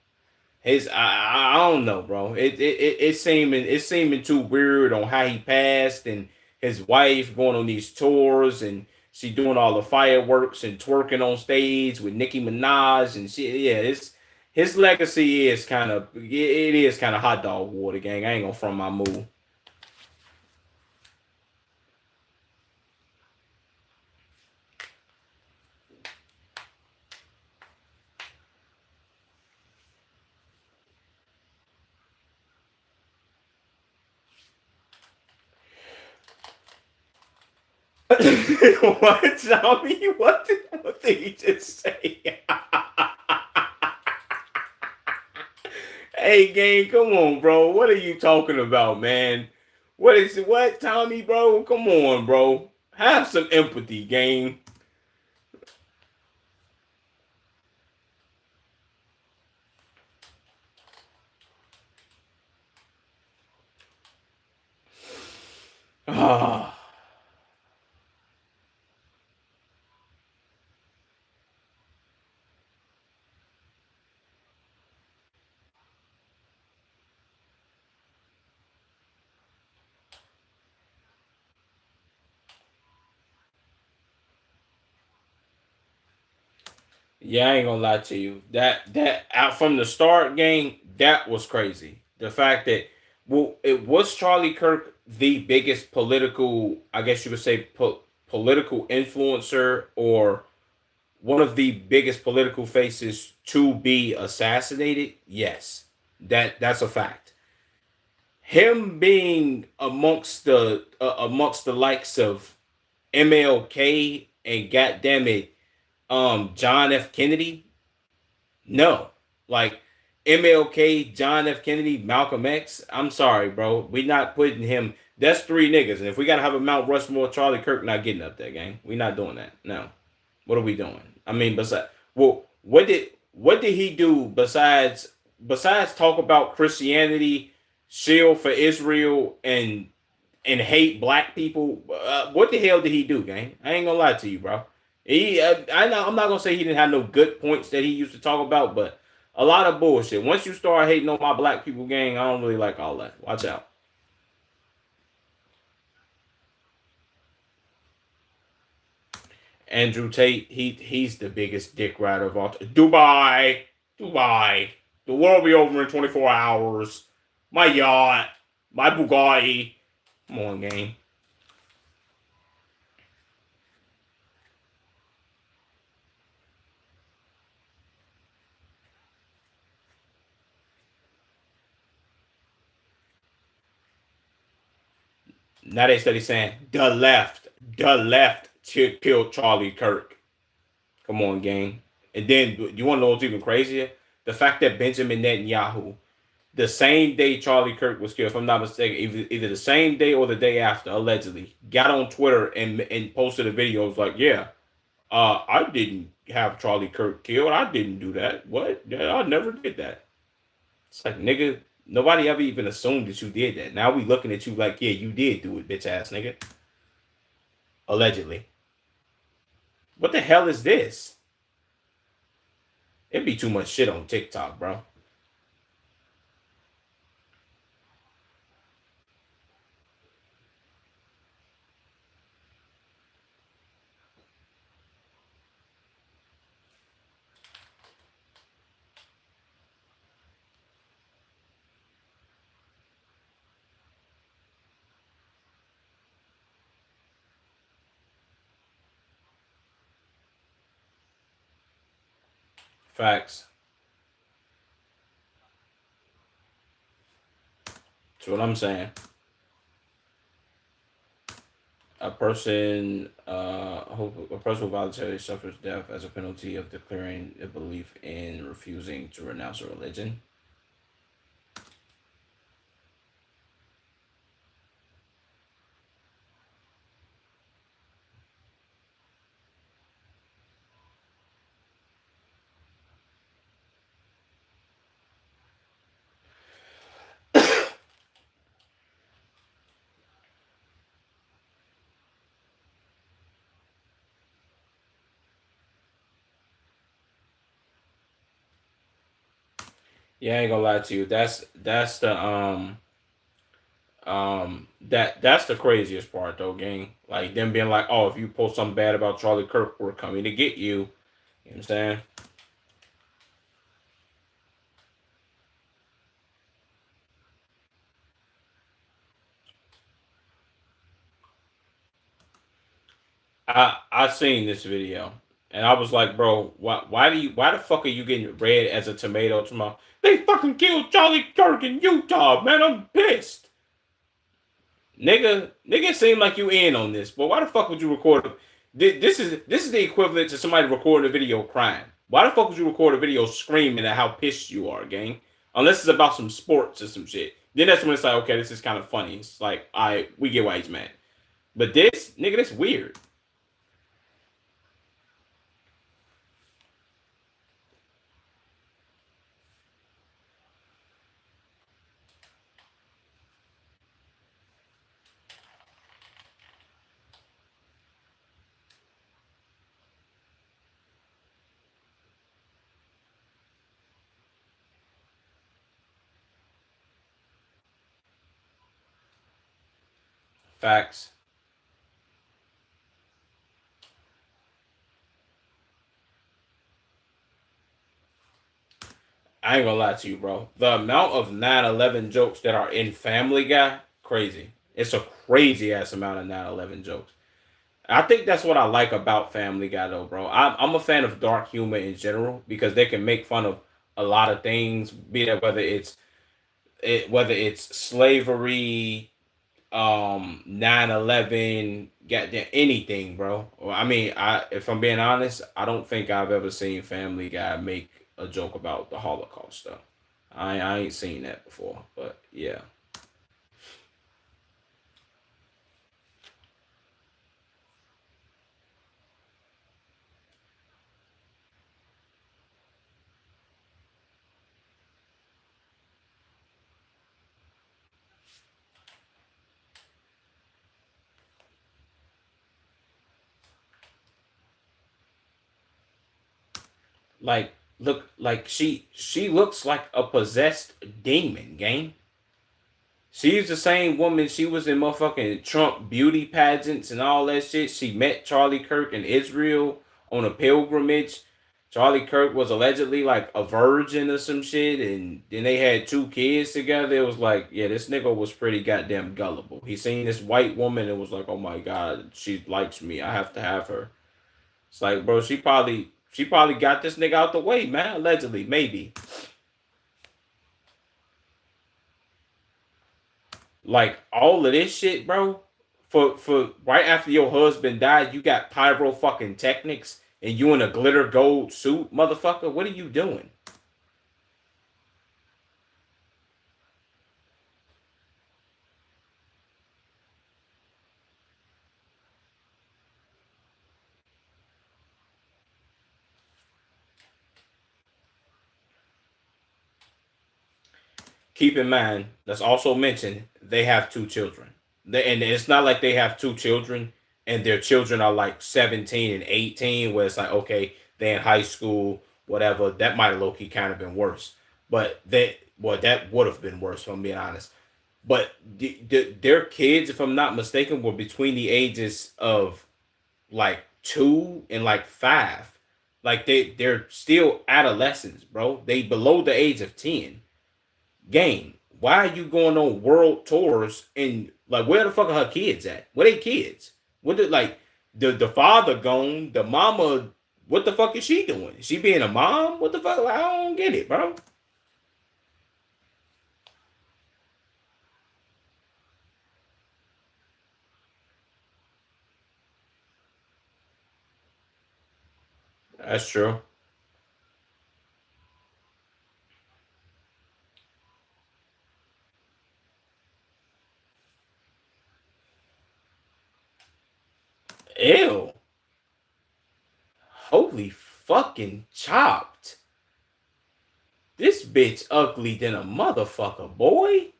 his, I don't know, bro. It seeming too weird on how he passed and his wife going on these tours and she doing all the fireworks and twerking on stage with Nicki Minaj and shit. Yeah, it's his legacy is kind of it is kind of hot dog water, gang. I ain't gonna front my move. What, Tommy? What did he just say? Hey, gang, come on, bro. What are you talking about, man? What, Tommy, bro? Come on, bro. Have some empathy, gang. Ah, yeah, I ain't gonna lie to you. That out from the start, gang, that was crazy. The fact that well, it was Charlie Kirk the biggest political, I guess you could say, political influencer or one of the biggest political faces to be assassinated. Yes, that's a fact. Him being amongst the likes of MLK and goddamn it, John F. Kennedy. No, like MLK, John F. Kennedy, Malcolm X. I'm sorry, bro. We not putting him. That's three niggas, and if we gotta have a Mount Rushmore, Charlie Kirk not getting up there, gang. We not doing that. No. What are we doing? I mean, besides, well, what did he do besides talk about Christianity, shield for Israel, and hate black people? What the hell did he do, gang? I ain't gonna lie to you, bro. I'm not gonna say he didn't have no good points that he used to talk about, but a lot of bullshit. Once you start hating on my black people, gang, I don't really like all that. Watch out. Andrew Tate, he's the biggest dick rider of all time. Dubai, Dubai. The world will be over in 24 hours. My yacht, my Bugatti. Come on, gang. Now they study saying the left killed Charlie Kirk. Come on, gang. And then you want to know what's even crazier? The fact that Benjamin Netanyahu, the same day Charlie Kirk was killed, if I'm not mistaken, either the same day or the day after, allegedly, got on Twitter and posted a video. It was like, yeah, I didn't have Charlie Kirk killed. I didn't do that. What? Yeah, I never did that. It's like, nigga, nobody ever even assumed that you did that. Now we looking at you like, yeah, you did do it, bitch ass nigga. Allegedly. What the hell is this? It'd be too much shit on TikTok, bro. Facts. That's what I'm saying. a person who voluntarily suffers death as a penalty of declaring a belief in refusing to renounce a religion. Yeah, I ain't gonna lie to you. That's the craziest part though, gang. Like them being like, oh, if you post something bad about Charlie Kirk, we're coming to get you. You know what I'm saying? I seen this video and I was like, bro, why the fuck are you getting red as a tomato tomorrow? They fucking killed Charlie Kirk in Utah, man. I'm pissed. Nigga, it seemed like you in on this, but why the fuck would you record? This is the equivalent to somebody recording a video crying. Why the fuck would you record a video screaming at how pissed you are, gang? Unless it's about some sports or some shit. Then that's when it's like, okay, this is kind of funny. It's like, we get why he's mad. But this, nigga, that's weird. Facts. I ain't gonna lie to you, bro. The amount of 9/11 jokes that are in Family Guy, crazy. It's a crazy ass amount of 9/11 jokes. I think that's what I like about Family Guy, though, bro. I'm a fan of dark humor in general because they can make fun of a lot of things, be that whether it's slavery, 9/11, goddamn anything, bro. Well, I mean, if I'm being honest, I don't think I've ever seen Family Guy make a joke about the Holocaust, though. I ain't seen that before, but yeah. Like, look, like she looks like a possessed demon, gang. She's the same woman. She was in motherfucking Trump beauty pageants and all that shit. She met Charlie Kirk in Israel on a pilgrimage. Charlie Kirk was allegedly like a virgin or some shit, and then they had two kids together. It was like, yeah, this nigga was pretty goddamn gullible. He seen this white woman and was like, oh my god, she likes me. I have to have her. It's like, bro, she probably got this nigga out the way, man. Allegedly, maybe. Like all of this shit, bro. For right after your husband died, you got pyro fucking technics and you in a glitter gold suit, motherfucker. What are you doing? Keep in mind, let's also mention they have two children. And it's not like they have two children and their children are like 17 and 18, where it's like, okay, they in high school, whatever. That might have low key kind of been worse. But that would have been worse, if I'm being honest. But their kids, if I'm not mistaken, were between the ages of like 2 and like 5. Like they're still adolescents, bro. They below the age of 10. Game. Why are you going on world tours and like where the fuck are her kids at? Where they kids? What did like the father gone? The mama, what the fuck is she doing? Is she being a mom? What the fuck? Like, I don't get it, bro. That's true. Ew. Holy fucking chopped. This bitch ugly than a motherfucker, boy.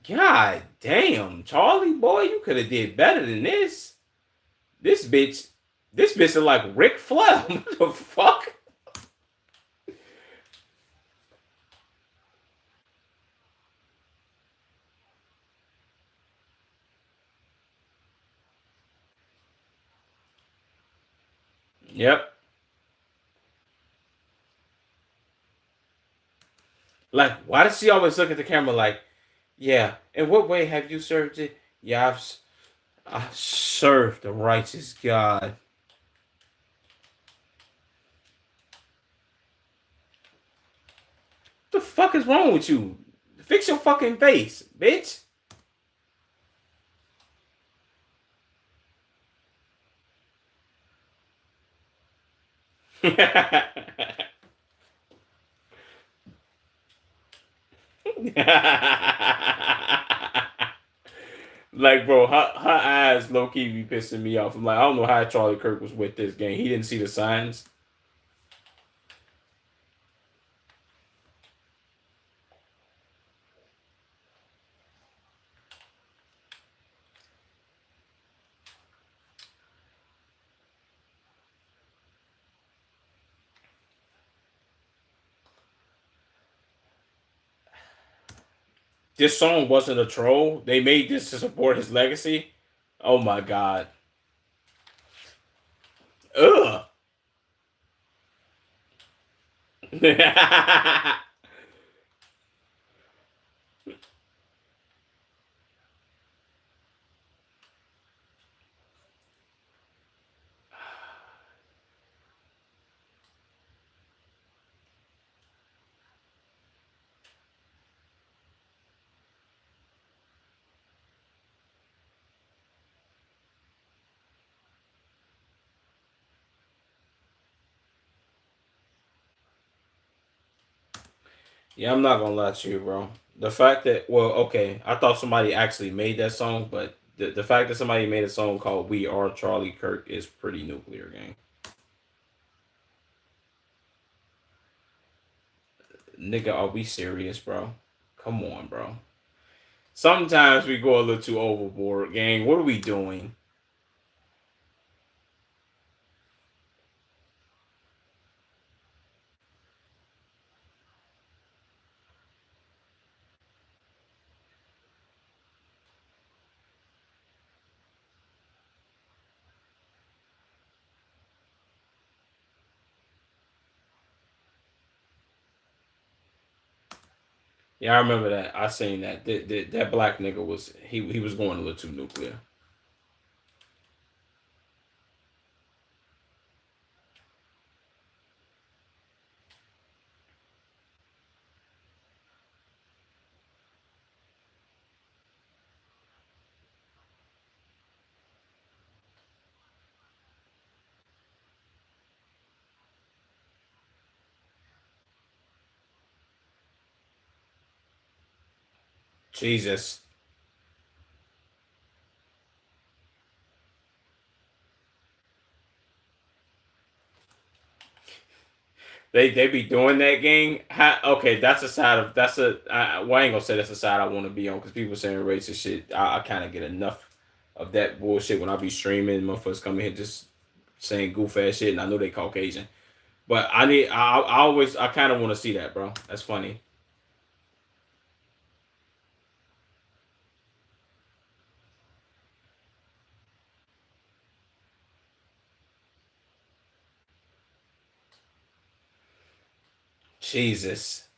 God damn, Charlie, boy, you could have did better than this. This bitch, this bitch is like Ric Flair. What the fuck? Yep. Like, why does she always look at the camera like, yeah, in what way have you served it? Yeah, I've served the righteous God. What the fuck is wrong with you? Fix your fucking face, bitch. Like, bro, her eyes low key be pissing me off. I'm like, I don't know how Charlie Kirk was with this game. He didn't see the signs. This song wasn't a troll. They made this to support his legacy. Oh my god. Ugh. Yeah, I'm not gonna lie to you, bro. The fact that, well, okay, I thought somebody actually made that song, but the fact that somebody made a song called "We Are Charlie Kirk" is pretty nuclear, gang. Nigga, are we serious, bro? Come on, bro. Sometimes we go a little too overboard, gang. What are we doing? Yeah, I remember that. I seen that. That black nigga was he was going a little too nuclear. Jesus. They be doing that gang. Okay, that's a side of that's a. Well, I ain't gonna say that's a side I want to be on because people saying racist shit. I kind of get enough of that bullshit when I be streaming. Motherfuckers come in here just saying goof ass shit, and I know they Caucasian. But I need. I always. I kind of want to see that, bro. That's funny. Jesus.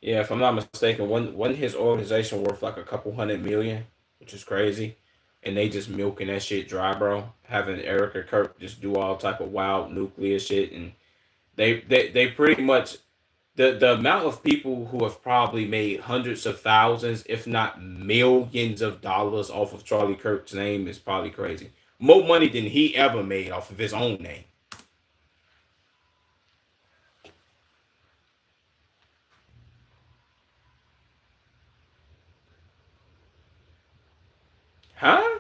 Yeah, if I'm not mistaken, one his organization worth like a couple hundred million, which is crazy, and they just milking that shit dry, bro. Having Erica Kirk just do all type of wild nuclear shit and They pretty much the amount of people who have probably made hundreds of thousands, if not millions of dollars off of Charlie Kirk's name is probably crazy. More money than he ever made off of his own name. Huh?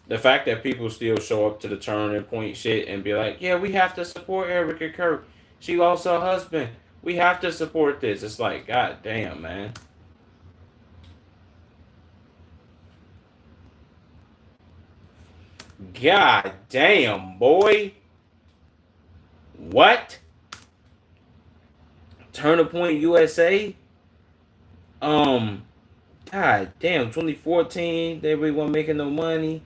The fact that people still show up to the turning point shit and be like, yeah, we have to support Erica Kirk. She lost her husband. We have to support this. It's like, god damn, man. God damn, boy. What? Turning Point USA? Um, God damn, 2014, they really weren't making no money.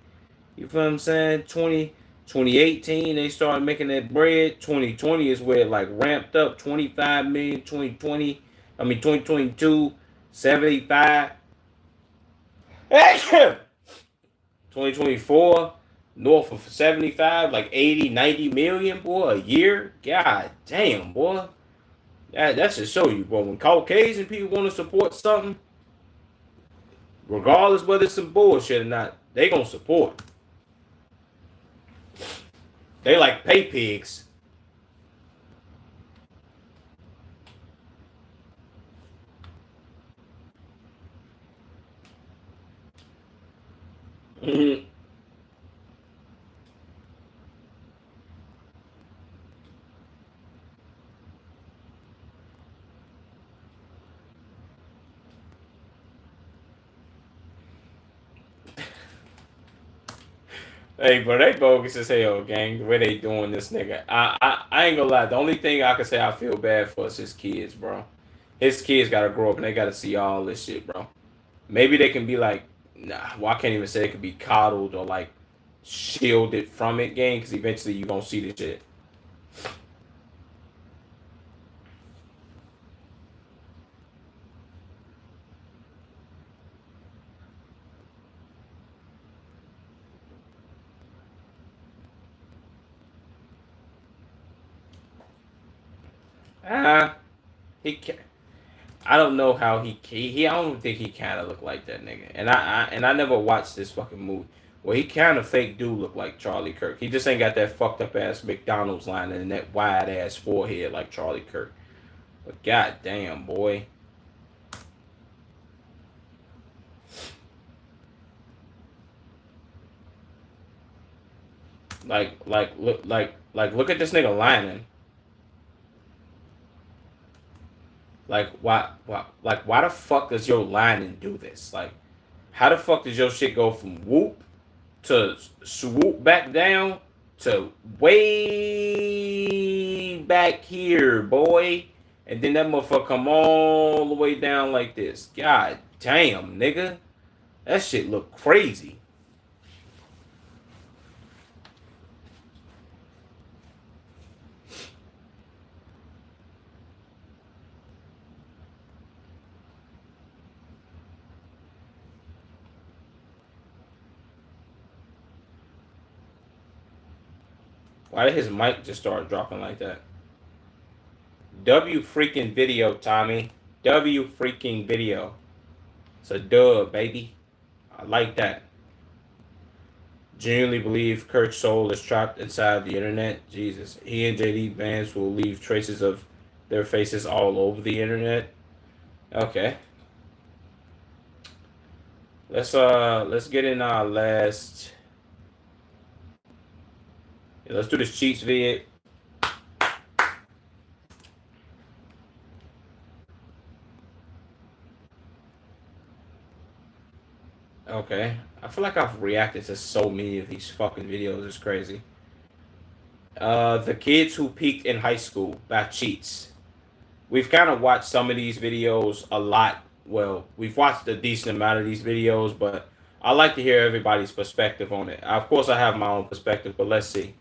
You feel what I'm saying? 2018, they started making that bread. 2020 is where it like ramped up 25 million. 2020, I mean 2022, 75. 2024, north of 75, like 80, 90 million, boy, a year. God damn, boy. That should show you, boy. When Caucasian people want to support something, regardless whether it's some bullshit or not, they gonna support. They like pay pigs. Mhm. Hey, bro, they bogus as hell, gang. The way they doing this nigga. I ain't gonna lie. The only thing I can say I feel bad for is his kids, bro. His kids gotta grow up and they gotta see all this shit, bro. Maybe they can be like, nah, well, I can't even say it could be coddled or like shielded from it, gang, because eventually you gonna see the shit. Ah, he can I don't know how he I don't think he kind of look like that nigga. And I never watched this fucking movie. Well, he kind of fake do look like Charlie Kirk. He just ain't got that fucked up ass McDonald's line and that wide ass forehead like Charlie Kirk. But god damn, boy. Look at this nigga lining. Why the fuck does your lining do this? Like, how the fuck does your shit go from whoop to swoop back down to way back here, boy? And then that motherfucker come all the way down like this. God damn, nigga. That shit look crazy. Why did his mic just start dropping like that? W freaking video, Tommy. W freaking video. It's a dub, baby. I like that. Genuinely believe Kirk's soul is trapped inside the internet. Jesus. He and JD Vance will leave traces of their faces all over the internet. Okay. Let's get in our last, yeah, let's do this cheats vid. Okay. I feel like I've reacted to so many of these fucking videos. It's crazy. The kids who peaked in high school by cheats. We've kind of watched some of these videos a lot. Well, we've watched a decent amount of these videos, but I like to hear everybody's perspective on it. Of course, I have my own perspective, but let's see.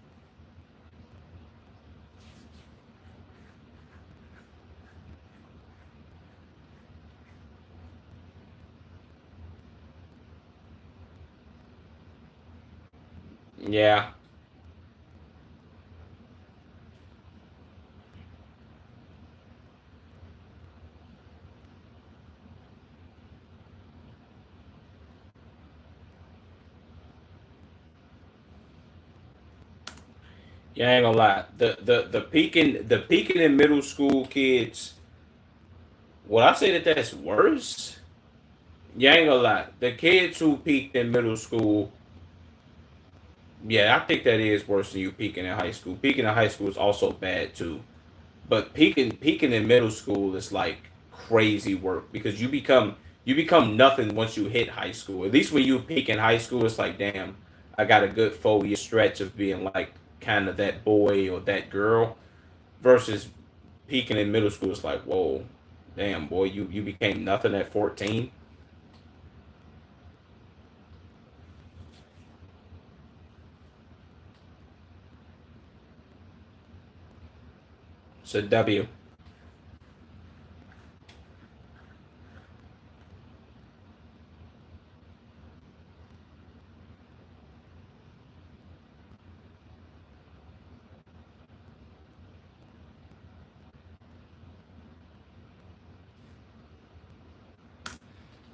Yeah. Yeah, I ain't gonna lie. The peaking in middle school kids, would I say that that's worse? Yeah, I ain't gonna lie. The kids who peaked in middle school, yeah, I think that is worse than you peaking in high school. Peaking in high school is also bad too. But peaking in middle school is like crazy work because you become nothing once you hit high school. At least when you peak in high school, it's like, damn, I got a good 4 year stretch of being like kind of that boy or that girl. Versus peaking in middle school, it's like, whoa, damn boy, you became nothing at 14. It's a W.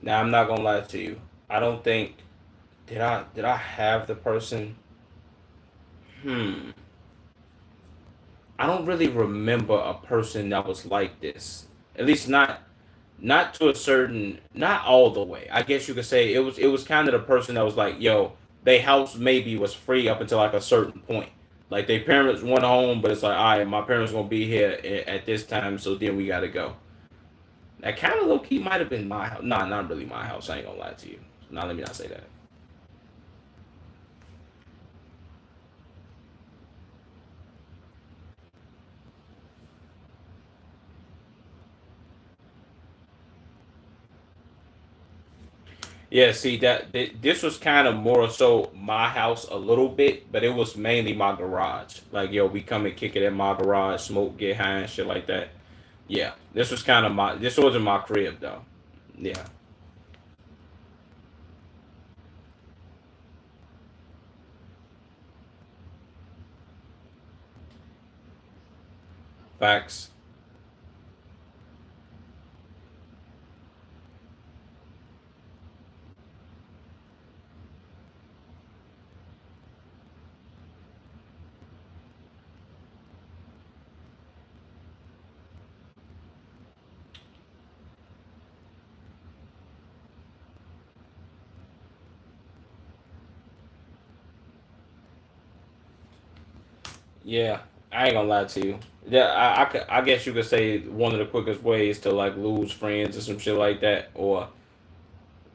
Now I'm not gonna lie to you. I don't think did I have the person. Hmm. I don't really remember a person that was like this. At least not to a certain, not all the way. I guess you could say it was kind of the person that was like, yo, they house maybe was free up until like a certain point. Like their parents went home, but it's like, all right, my parents gonna be here at this time, so then we gotta go. That kind of low key might have been my house. Nah, not really my house. I ain't gonna lie to you. Nah, let me not say that. Yeah, see this was kind of more so my house a little bit, but it was mainly my garage. Like, yo, we come and kick it in my garage, smoke, get high, and shit like that. Yeah, this was kind of my. This wasn't my crib though. Yeah, facts. Yeah, I ain't gonna lie to you. Yeah, I guess you could say one of the quickest ways to like lose friends or some shit like that, or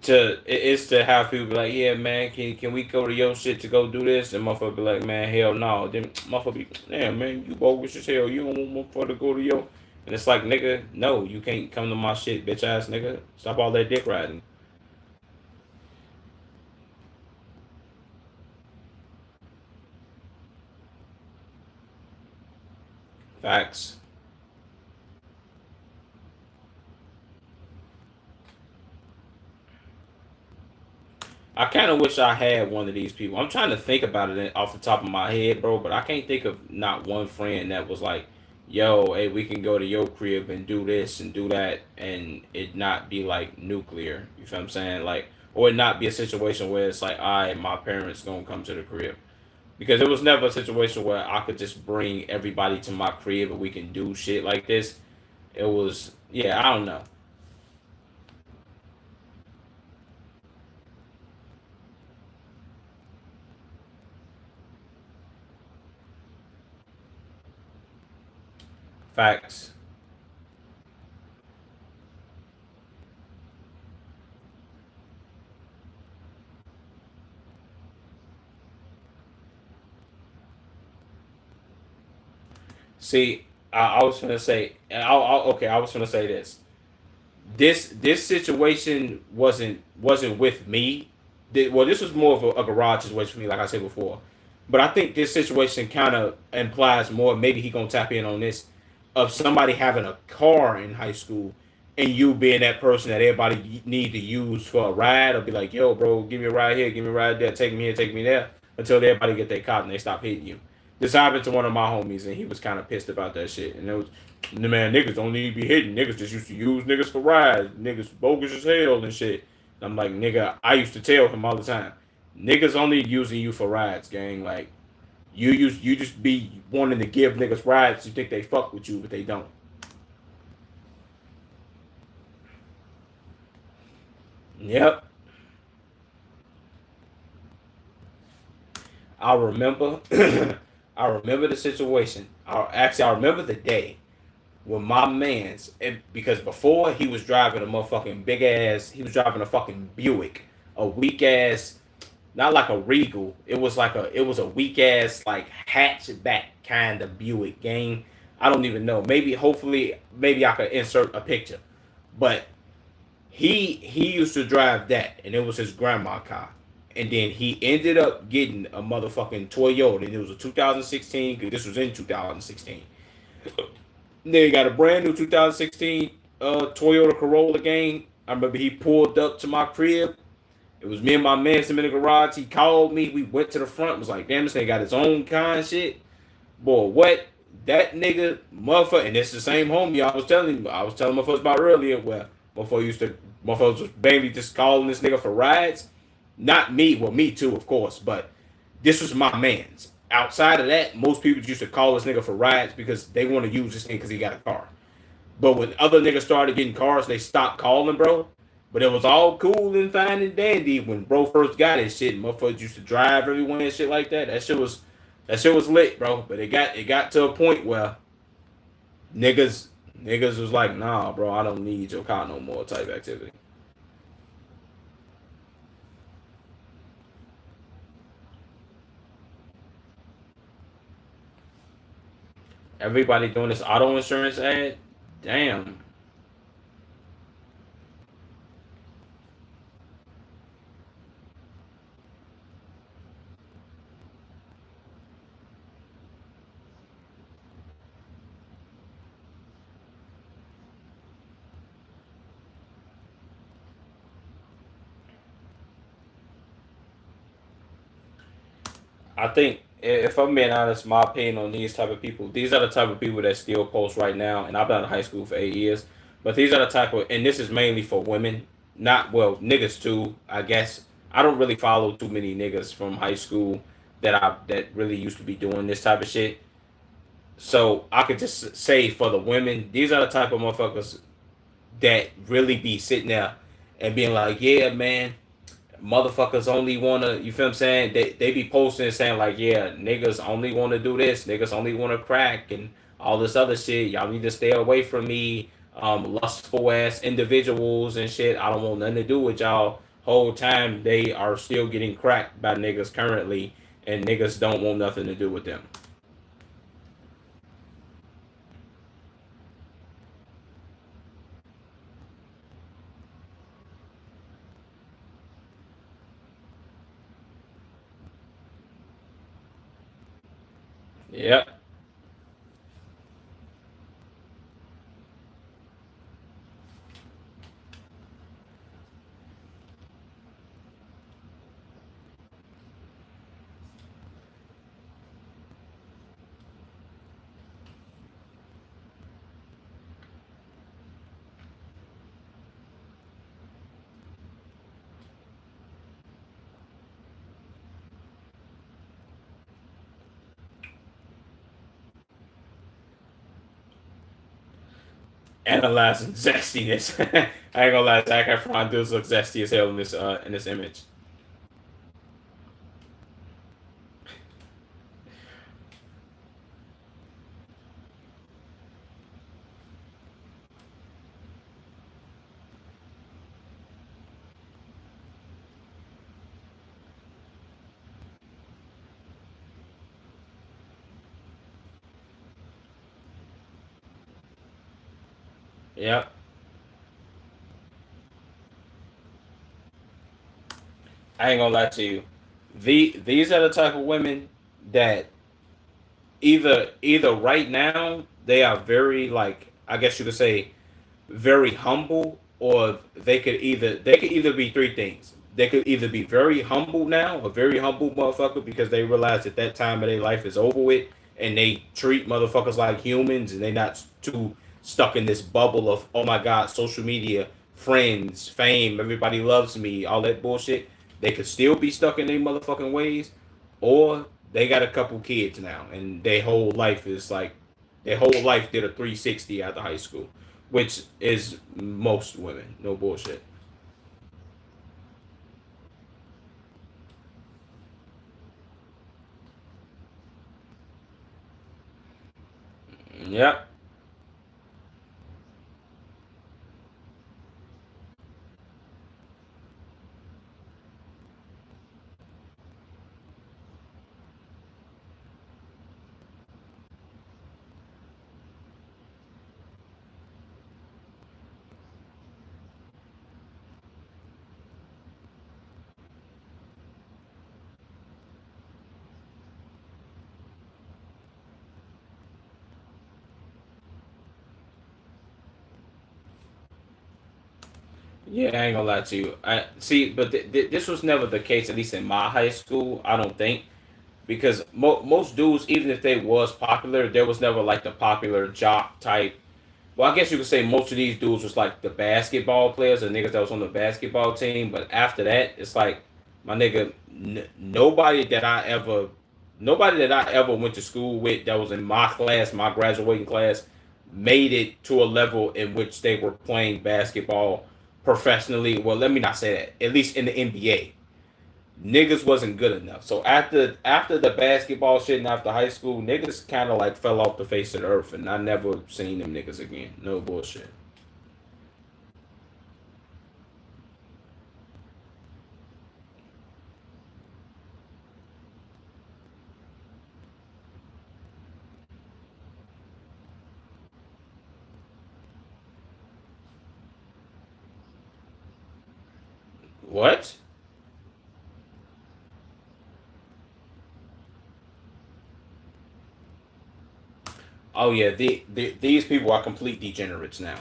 is to have people be like, yeah, man, can we go to your shit to go do this? And motherfucker be like, man, hell no. Then motherfucker be, damn, man, you bogus as hell. You don't want motherfucker to go to your. And it's like, nigga, no, you can't come to my shit, bitch ass nigga. Stop all that dick riding. Facts. I kind of wish I had one of these people. I'm trying to think about it off the top of my head, bro, but I can't think of not one friend that was like, yo, hey, we can go to your crib and do this and do that, and it not be like nuclear. You feel what I'm saying? Like, or it not be a situation where it's like, all right, my parents gonna come to the crib. Because it was never a situation where I could just bring everybody to my crib and we can do shit like this. It was, yeah, I don't know. Facts. See, I was gonna say, okay, I was gonna say this. This situation wasn't with me. Well, this was more of a garage situation for me, like I said before. But I think this situation kind of implies more. Maybe he gonna tap in on this of somebody having a car in high school and you being that person that everybody need to use for a ride or be like, yo, bro, give me a ride here, give me a ride there, take me here, take me there. until everybody get their caught and they stop hitting you. This happened to one of my homies, and he was kind of pissed about that shit. And it was, man, niggas don't need to be hitting. Niggas just used to use niggas for rides. Niggas bogus as hell and shit. And I'm like, nigga, I used to tell him all the time, niggas only using you for rides, gang. Like, you just be wanting to give niggas rides. You think they fuck with you, but they don't. Yep. I remember I remember the situation. I remember the day when my man's because before he was driving a motherfucking big ass, he was driving a fucking Buick, a weak ass, not like a Regal. It was a weak ass like hatchback kind of Buick gang. I don't even know. Maybe hopefully maybe I could insert a picture. But he used to drive that, and it was his grandma car. And then he ended up getting a motherfucking Toyota, and it was a 2016. Cause this was in 2016. They got a brand new 2016 Toyota Corolla gang. I remember he pulled up to my crib. It was me and my man in the garage. He called me. We went to the front. Was like, damn, this nigga got his own kind shit. Boy, what that nigga motherfucker, and it's the same homie I was telling motherfuckers about earlier where motherfuckers was baby just calling this nigga for rides. Not me, well me too, of course, but this was my man's. Outside of that, most people used to call this nigga for rides because they want to use this thing because he got a car. But when other niggas started getting cars, they stopped calling, bro. But it was all cool and fine and dandy when bro first got his shit. Motherfuckers used to drive everyone and shit like that. That shit was lit, bro. But it got to a point where niggas niggas was like, nah, bro, I don't need your car no more type activity. Everybody doing this auto insurance ad. Damn. I think if I'm being honest, my opinion on these type of people, these are the type of people that still post right now. And I've been in high school for 8 years, but these are the type of, and this is mainly for women, not well niggas too. I guess I don't really follow too many niggas from high school that really used to be doing this type of shit. So I could just say for the women, these are the type of motherfuckers that really be sitting there and being like, yeah, man, motherfuckers only wanna, you feel what I'm saying? They be posting and saying like, yeah, niggas only wanna do this, niggas only wanna crack and all this other shit. Y'all need to stay away from me. Lustful ass individuals and shit. I don't want nothing to do with y'all. Whole time they are still getting cracked by niggas currently, and niggas don't want nothing to do with them. Yep. Analyzing zestiness. I ain't gonna lie, Zac Efron does look zesty as hell in this image. Yep. I ain't gonna lie to you. These are the type of women that either right now they are very like, I guess you could say, very humble, or they could either be three things. they could either be very humble now, a very humble motherfucker, because they realize that that time of their life is over with, and they treat motherfuckers like humans, and they not too stuck in this bubble of, oh my god, social media, friends, fame, everybody loves me, all that bullshit. They could still be stuck in their motherfucking ways, or they got a couple kids now, and their whole life is like, their whole life did a 360 after high school, which is most women. No bullshit. Yep. Yeah, I ain't gonna lie to you. I see, but this was never the case, at least in my high school. I don't think, because most dudes, even if they was popular, there was never like the popular jock type. Well, I guess you could say most of these dudes was like the basketball players, the niggas that was on the basketball team. But after that, it's like, my nigga, nobody that I ever went to school with that was in my class, my graduating class, made it to a level in which they were playing basketball professionally. Well, let me not say that. At least in the NBA, niggas wasn't good enough. So after the basketball shit and after high school, niggas kind of like fell off the face of the earth, and I never seen them niggas again. No bullshit. What? Oh yeah, these people are complete degenerates now.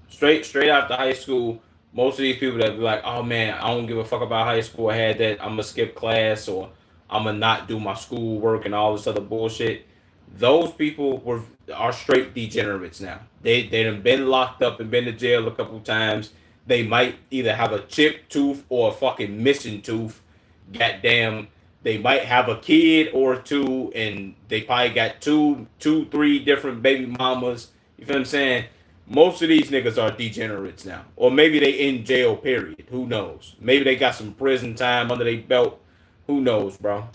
Straight after high school, most of these people that be like, oh man, I don't give a fuck about high school. I had that. I'm gonna skip class, or I'm gonna not do my schoolwork and all this other bullshit. Those people are straight degenerates now. They done been locked up and been to jail a couple times. They might either have a chipped tooth or a fucking missing tooth. Goddamn, they might have a kid or two, and they probably got three different baby mamas. You feel what I'm saying? Most of these niggas are degenerates now, or maybe they in jail. Period. Who knows? Maybe they got some prison time under their belt. Who knows, bro?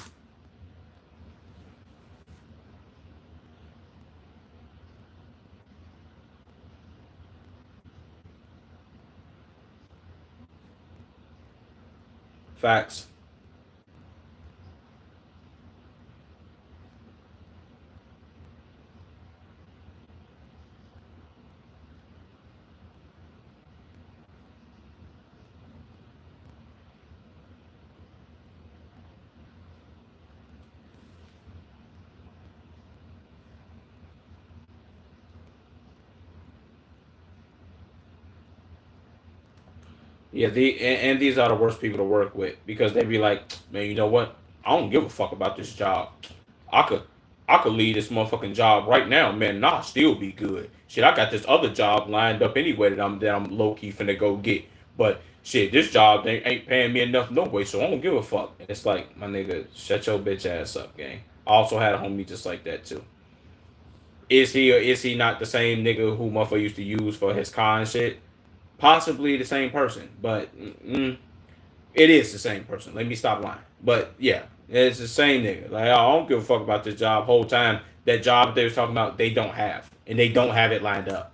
Facts. Yeah, and these are the worst people to work with, because they be like, man, you know what? I don't give a fuck about this job. I could I could leave this motherfucking job right now, man, and I'll still be good. Shit, I got this other job lined up anyway that I'm low key finna go get. But shit, this job they ain't paying me enough no way, so I don't give a fuck. And it's like, my nigga, shut your bitch ass up, gang. I also had a homie just like that too. Is he or is he not the same nigga who motherfucker used to use for his con shit? Possibly the same person, but it is the same person. Let me stop lying. But yeah, it's the same nigga. Like, I don't give a fuck about this job. Whole time that job they was talking about, they don't have, and they don't have it lined up.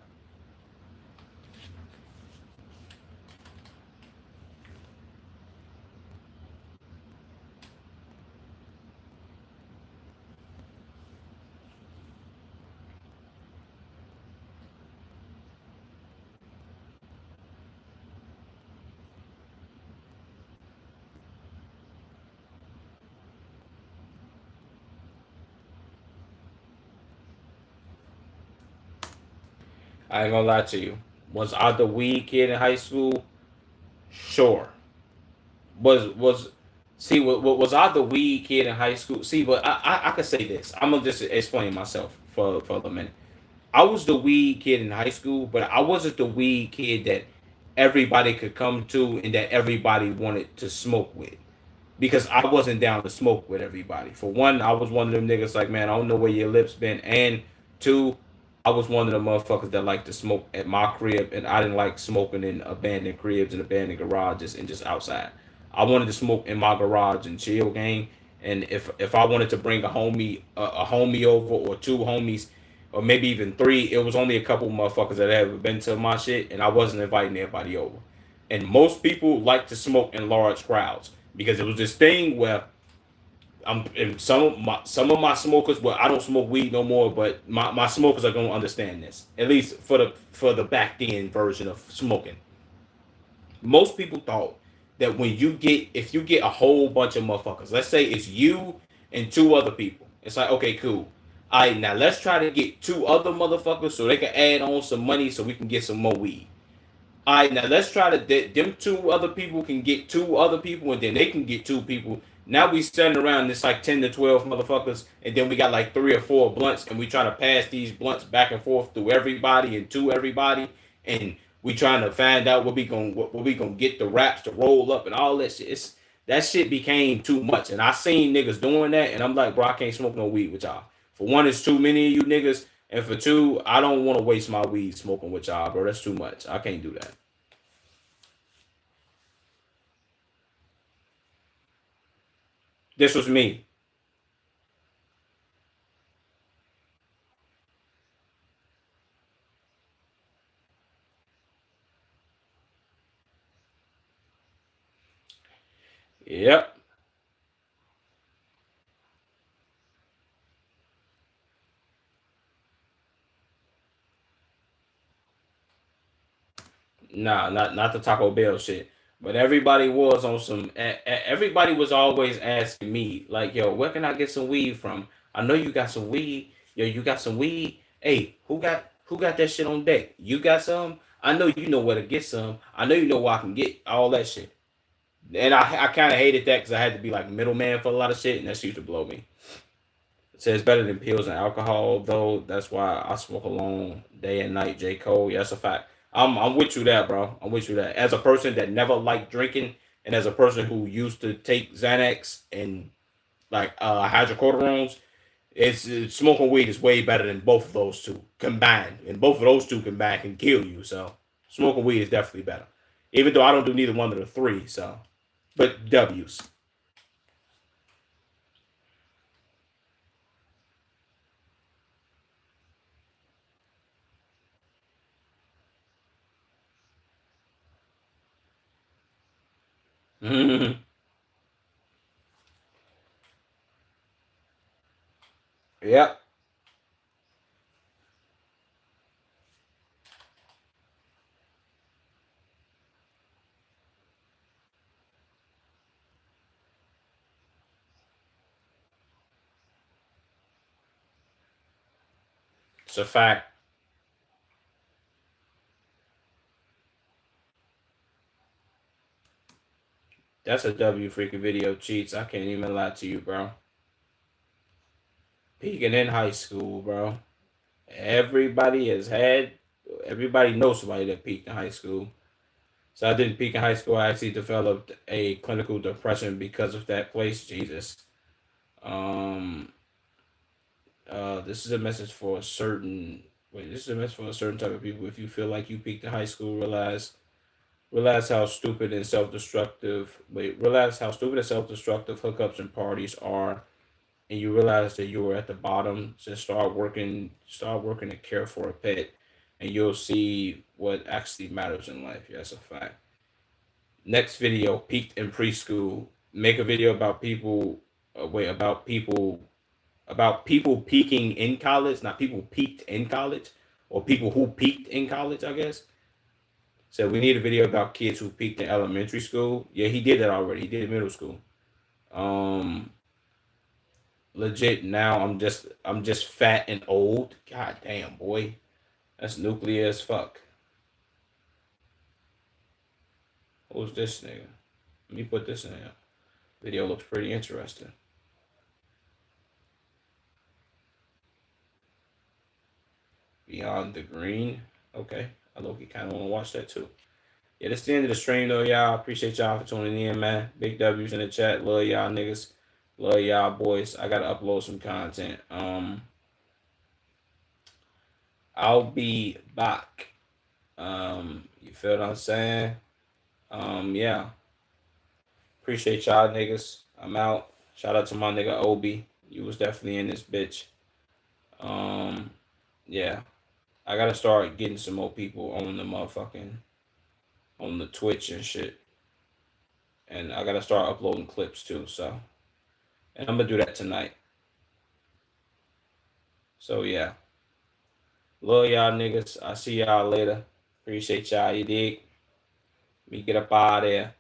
I ain't gonna lie to you. Was I the weed kid in high school? Sure. was see what was I the weed kid in high school? See, but I could say this. I'm gonna just explain myself for a minute. I was the weed kid in high school, but I wasn't the weed kid that everybody could come to and that everybody wanted to smoke with because I wasn't down to smoke with everybody. For one, I was one of them niggas like, man, I don't know where your lips been, and two, I was one of the motherfuckers that like to smoke at my crib, and I didn't like smoking in abandoned cribs and abandoned garages and just outside. I wanted to smoke in my garage and chill, gang. And if I wanted to bring a homie over or two homies, or maybe even three, it was only a couple motherfuckers that had ever been to my shit, and I wasn't inviting everybody over. And most people like to smoke in large crowds because it was this thing where and some of my smokers, well, I don't smoke weed no more, but my smokers are gonna understand this. At least for the back then version of smoking. Most people thought that when you get if you get a whole bunch of motherfuckers, let's say it's you and two other people, it's like okay, cool. All right, now let's try to get two other motherfuckers so they can add on some money so we can get some more weed. All right, now let's try to them two other people can get two other people, and then they can get two people. Now we standing around this like 10 to 12 motherfuckers, and then we got like 3 or 4 blunts, and we trying to pass these blunts back and forth through everybody and to everybody, and we trying to find out what we gonna get the raps to roll up and all that shit. That shit became too much, and I seen niggas doing that, and I'm like, bro, I can't smoke no weed with y'all. For one, it's too many of you niggas, and for two, I don't want to waste my weed smoking with y'all, bro. That's too much. I can't do that. This was me. Yep. Nah, not the Taco Bell shit. But everybody was on some. Everybody was always asking me, like, "Yo, where can I get some weed from? I know you got some weed. Yo, you got some weed. Hey, who got that shit on deck? You got some? I know you know where to get some. I know you know where I can get all that shit." And I kind of hated that because I had to be like middleman for a lot of shit, and that shit used to blow me. It says better than pills and alcohol, though. That's why I smoke alone day and night. J. Cole. Yeah, that's a fact. I'm with you that, bro. I'm with you that. As a person that never liked drinking, and as a person who used to take Xanax and like hydrocodone, smoking weed is way better than both of those two combined, and both of those two combined can kill you. So smoking weed is definitely better, even though I don't do neither one of the three. So, but W's. Yep, it's a fact. That's a W freaking video cheats. I can't even lie to you, bro. Peaking in high school, bro. Everybody has had, everybody knows somebody that peaked in high school. So I didn't peak in high school. I actually developed a clinical depression because of that place. Jesus. Um. This is a message for a certain. Wait, this is a message for a certain type of people. If you feel like you peaked in high school, realize how stupid and self-destructive. Wait, realize how stupid and self-destructive hookups and parties are, and you realize that you were at the bottom, just start working to care for a pet, and you'll see what actually matters in life. Yeah, that's a fact. Next video, peaked in preschool. Make a video about people. Wait, about people peaking in college, not people peaked in college, or people who peaked in college. I guess. So we need a video about kids who peaked in elementary school. Yeah, he did that already. He did it in middle school. Um, Legit now I'm just fat and old. God damn, boy. That's nuclear as fuck. Who's this nigga? Let me put this in here. Video looks pretty interesting. Beyond the Green. Okay. I look, you kind of want to watch that too. Yeah, that's the end of the stream though, y'all. Appreciate y'all for tuning in, man. Big W's in the chat. Love y'all niggas. Love y'all boys. I gotta upload some content. I'll be back. You feel what I'm saying? Yeah. Appreciate y'all niggas. I'm out. Shout out to my nigga Obi. You was definitely in this bitch. Yeah. I gotta start getting some more people on the motherfucking on the Twitch and shit. And I gotta start uploading clips too, so and I'm gonna do that tonight. So yeah. Love y'all niggas. I see y'all later. Appreciate y'all, you dig? Me get up out of there.